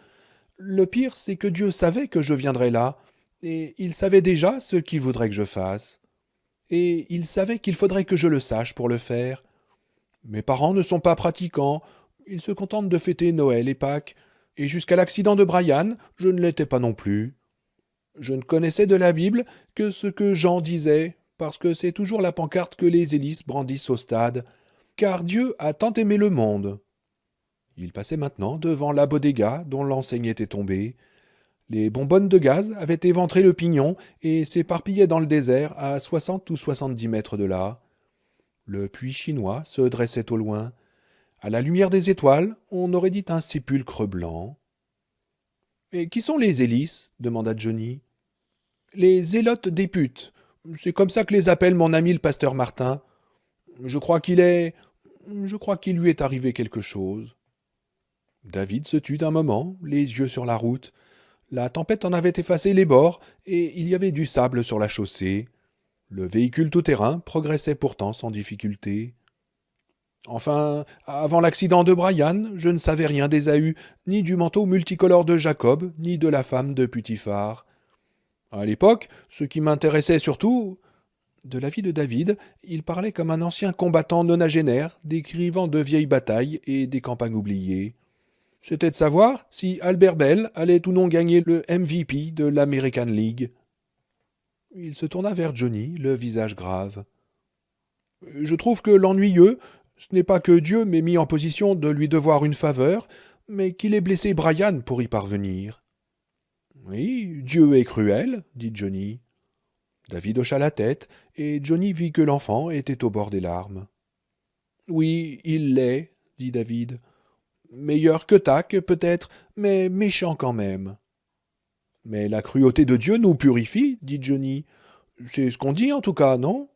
le pire, c'est que Dieu savait que je viendrais là, et il savait déjà ce qu'il voudrait que je fasse. Et il savait qu'il faudrait que je le sache pour le faire. Mes parents ne sont pas pratiquants, ils se contentent de fêter Noël et Pâques, et jusqu'à l'accident de Brian, je ne l'étais pas non plus. Je ne connaissais de la Bible que ce que Jean disait, parce que c'est toujours la pancarte que les hélices brandissent au stade. Car Dieu a tant aimé le monde. Il passait maintenant devant la bodega dont l'enseigne était tombée. Les bonbonnes de gaz avaient éventré le pignon et s'éparpillaient dans le désert à 60 ou 70 mètres de là. Le puits chinois se dressait au loin. À la lumière des étoiles, on aurait dit un sépulcre blanc. « Et qui sont les hélices » demanda Johnny. « Les zélotes des putes. C'est comme ça que les appelle mon ami le pasteur Martin. Je crois qu'il lui est arrivé quelque chose. » David se tut un moment, les yeux sur la route. La tempête en avait effacé les bords, et il y avait du sable sur la chaussée. Le véhicule tout-terrain progressait pourtant sans difficulté. Enfin, avant l'accident de Brian, je ne savais rien d'Ésaü, ni du manteau multicolore de Jacob, ni de la femme de Putiphar. À l'époque, ce qui m'intéressait surtout, de la vie de David, il parlait comme un ancien combattant nonagénaire, décrivant de vieilles batailles et des campagnes oubliées. C'était de savoir si Albert Bell allait ou non gagner le MVP de l'American League. Il se tourna vers Johnny, le visage grave. « Je trouve que l'ennuyeux, ce n'est pas que Dieu m'ait mis en position de lui devoir une faveur, mais qu'il ait blessé Brian pour y parvenir. »« Oui, Dieu est cruel, » dit Johnny. David hocha la tête, et Johnny vit que l'enfant était au bord des larmes. « Oui, il l'est, » dit David. « Meilleur que Tac, peut-être, mais méchant quand même. »« Mais la cruauté de Dieu nous purifie, » dit Johnny. « C'est ce qu'on dit en tout cas, non ?»«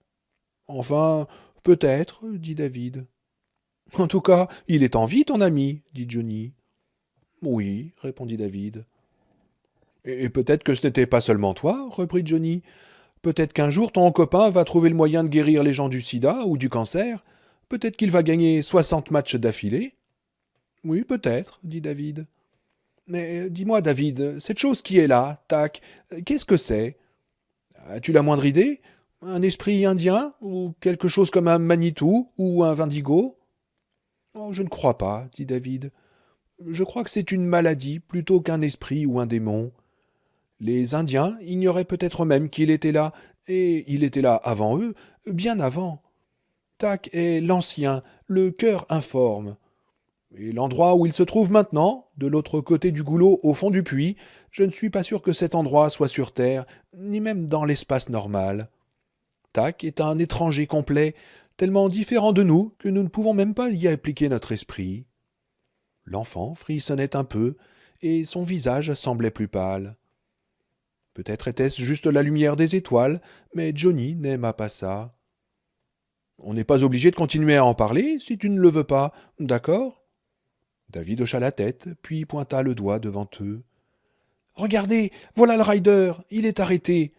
Enfin, peut-être, » dit David. « En tout cas, il est en vie, ton ami, » dit Johnny. « Oui, » répondit David. « Et peut-être que ce n'était pas seulement toi, » reprit Johnny. « Peut-être qu'un jour ton copain va trouver le moyen de guérir les gens du sida ou du cancer. Peut-être qu'il va gagner 60 matchs d'affilée. »« Oui, peut-être, » dit David. « Mais dis-moi, David, cette chose qui est là, tac, qu'est-ce que c'est? As-tu la moindre idée? Un esprit indien? Ou quelque chose comme un Manitou? Ou un Vindigo ?»« Oh, je ne crois pas, » dit David. « Je crois que c'est une maladie plutôt qu'un esprit ou un démon. Les Indiens ignoraient peut-être même qu'il était là, et il était là avant eux, bien avant. Tac est l'ancien, le cœur informe. Et l'endroit où il se trouve maintenant, de l'autre côté du goulot au fond du puits, je ne suis pas sûr que cet endroit soit sur Terre, ni même dans l'espace normal. Tac est un étranger complet, tellement différent de nous que nous ne pouvons même pas y appliquer notre esprit. » L'enfant frissonnait un peu, et son visage semblait plus pâle. Peut-être était-ce juste la lumière des étoiles, mais Johnny n'aima pas ça. « On n'est pas obligé de continuer à en parler, si tu ne le veux pas, d'accord ?» David hocha la tête, puis pointa le doigt devant eux. « Regardez, voilà le rider, il est arrêté.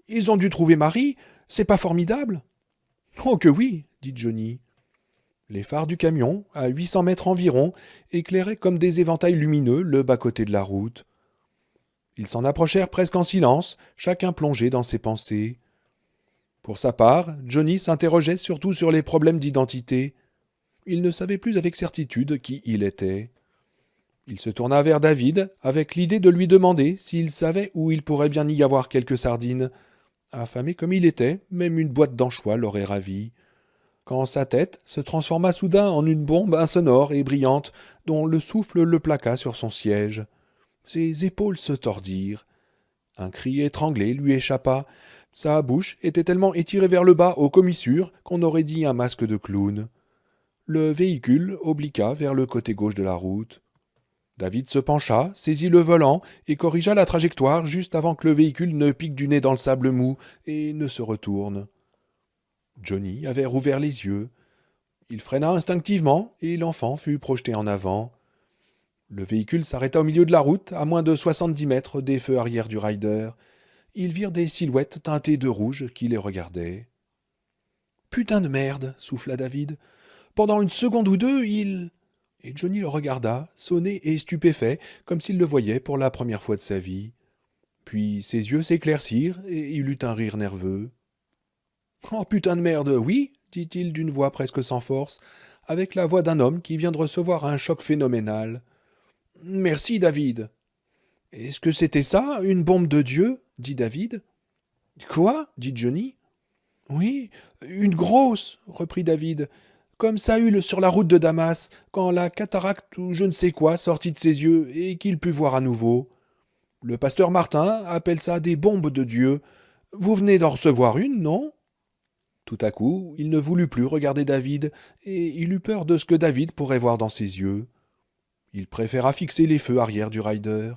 Ils ont dû trouver Marie, c'est pas formidable ?»« Oh que oui, » dit Johnny. Les phares du camion, à 800 mètres environ, éclairaient comme des éventails lumineux le bas-côté de la route. Ils s'en approchèrent presque en silence, chacun plongé dans ses pensées. Pour sa part, Johnny s'interrogeait surtout sur les problèmes d'identité. Il ne savait plus avec certitude qui il était. Il se tourna vers David, avec l'idée de lui demander s'il savait où il pourrait bien y avoir quelques sardines. Affamé comme il était, même une boîte d'anchois l'aurait ravi. Quand sa tête se transforma soudain en une bombe insonore et brillante, dont le souffle le plaqua sur son siège. Ses épaules se tordirent. Un cri étranglé lui échappa. Sa bouche était tellement étirée vers le bas aux commissures qu'on aurait dit un masque de clown. Le véhicule obliqua vers le côté gauche de la route. David se pencha, saisit le volant et corrigea la trajectoire juste avant que le véhicule ne pique du nez dans le sable mou et ne se retourne. Johnny avait rouvert les yeux. Il freina instinctivement et l'enfant fut projeté en avant. Le véhicule s'arrêta au milieu de la route, à moins de 70 mètres des feux arrière du rider. Ils virent des silhouettes teintées de rouge qui les regardaient. « Putain de merde !» souffla David. « Pendant une seconde ou deux, il... » Et Johnny le regarda, sonné et stupéfait, comme s'il le voyait pour la première fois de sa vie. Puis ses yeux s'éclaircirent et il eut un rire nerveux. « Oh putain de merde, oui !» dit-il d'une voix presque sans force, avec la voix d'un homme qui vient de recevoir un choc phénoménal. « Merci, David. »« Est-ce que c'était ça, une bombe de Dieu ?» dit David. « Quoi ?» dit Johnny. « Oui, une grosse, » reprit David, « comme Saül sur la route de Damas, quand la cataracte ou je ne sais quoi sortit de ses yeux et qu'il put voir à nouveau. Le pasteur Martin appelle ça des bombes de Dieu. Vous venez d'en recevoir une, non ?» Tout à coup, il ne voulut plus regarder David, et il eut peur de ce que David pourrait voir dans ses yeux. Il préféra fixer les feux arrière du rider.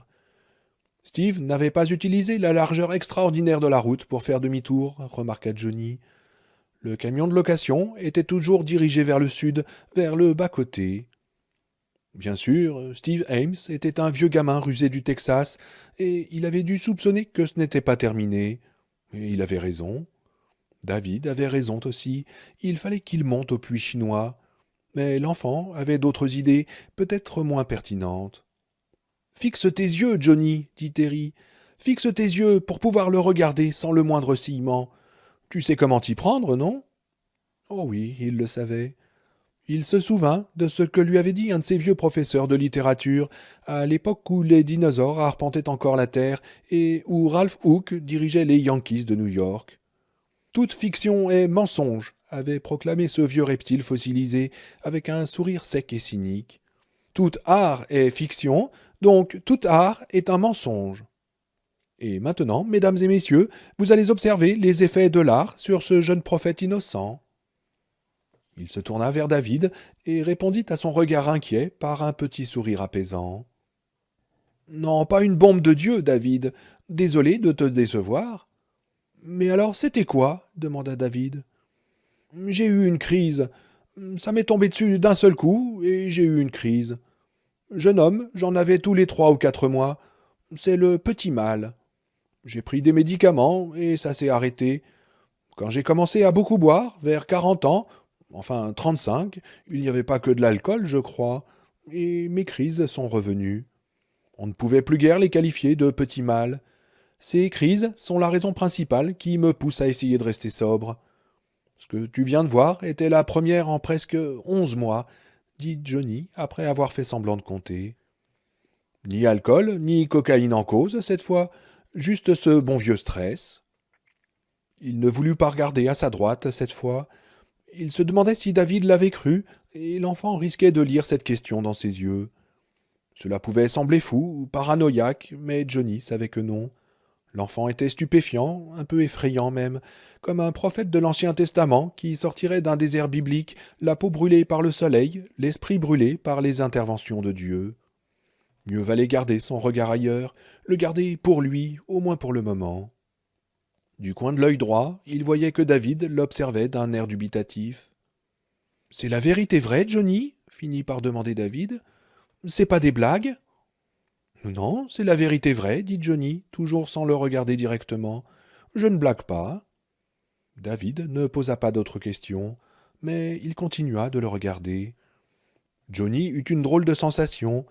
Steve n'avait pas utilisé la largeur extraordinaire de la route pour faire demi-tour, remarqua Johnny. Le camion de location était toujours dirigé vers le sud, vers le bas-côté. Bien sûr, Steve Ames était un vieux gamin rusé du Texas, et il avait dû soupçonner que ce n'était pas terminé. Et il avait raison. David avait raison aussi, il fallait qu'il monte au puits chinois. Mais l'enfant avait d'autres idées, peut-être moins pertinentes. « Fixe tes yeux, Johnny, dit Terry. Fixe tes yeux pour pouvoir le regarder sans le moindre sillement. Tu sais comment t'y prendre, non ?» Oh oui, il le savait. Il se souvint de ce que lui avait dit un de ses vieux professeurs de littérature, à l'époque où les dinosaures arpentaient encore la Terre et où Ralph Hook dirigeait les Yankees de New York. Toute fiction est mensonge, avait proclamé ce vieux reptile fossilisé, avec un sourire sec et cynique. Tout art est fiction, donc tout art est un mensonge. Et maintenant, mesdames et messieurs, vous allez observer les effets de l'art sur ce jeune prophète innocent. Il se tourna vers David et répondit à son regard inquiet par un petit sourire apaisant. « Non, pas une bombe de Dieu, David. Désolé de te décevoir. »« Mais alors, c'était quoi ?» demanda David. « J'ai eu une crise. Ça m'est tombé dessus d'un seul coup, et j'ai eu une crise. Jeune homme, j'en avais tous les 3 ou 4 mois. C'est le petit mal. J'ai pris des médicaments, et ça s'est arrêté. Quand j'ai commencé à beaucoup boire, vers 40 ans, enfin 35, il n'y avait pas que de l'alcool, je crois, et mes crises sont revenues. On ne pouvait plus guère les qualifier de petits mal. Ces crises sont la raison principale qui me pousse à essayer de rester sobre. Ce que tu viens de voir était la première en presque 11 mois, dit Johnny après avoir fait semblant de compter. Ni alcool, ni cocaïne en cause, cette fois, juste ce bon vieux stress. Il ne voulut pas regarder à sa droite, cette fois. Il se demandait si David l'avait cru, et l'enfant risquait de lire cette question dans ses yeux. Cela pouvait sembler fou ou paranoïaque, mais Johnny savait que non. L'enfant était stupéfiant, un peu effrayant même, comme un prophète de l'Ancien Testament qui sortirait d'un désert biblique, la peau brûlée par le soleil, l'esprit brûlé par les interventions de Dieu. Mieux valait garder son regard ailleurs, le garder pour lui, au moins pour le moment. Du coin de l'œil droit, il voyait que David l'observait d'un air dubitatif. « C'est la vérité vraie, Johnny ?» finit par demander David. « C'est pas des blagues ?» Non, c'est la vérité vraie, dit Johnny, toujours sans le regarder directement. Je ne blague pas. David ne posa pas d'autres questions, mais il continua de le regarder. Johnny eut une drôle de sensation.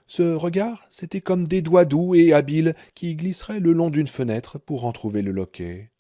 Ce regard, c'était comme des doigts doux et habiles qui glisseraient le long d'une fenêtre pour en trouver le loquet.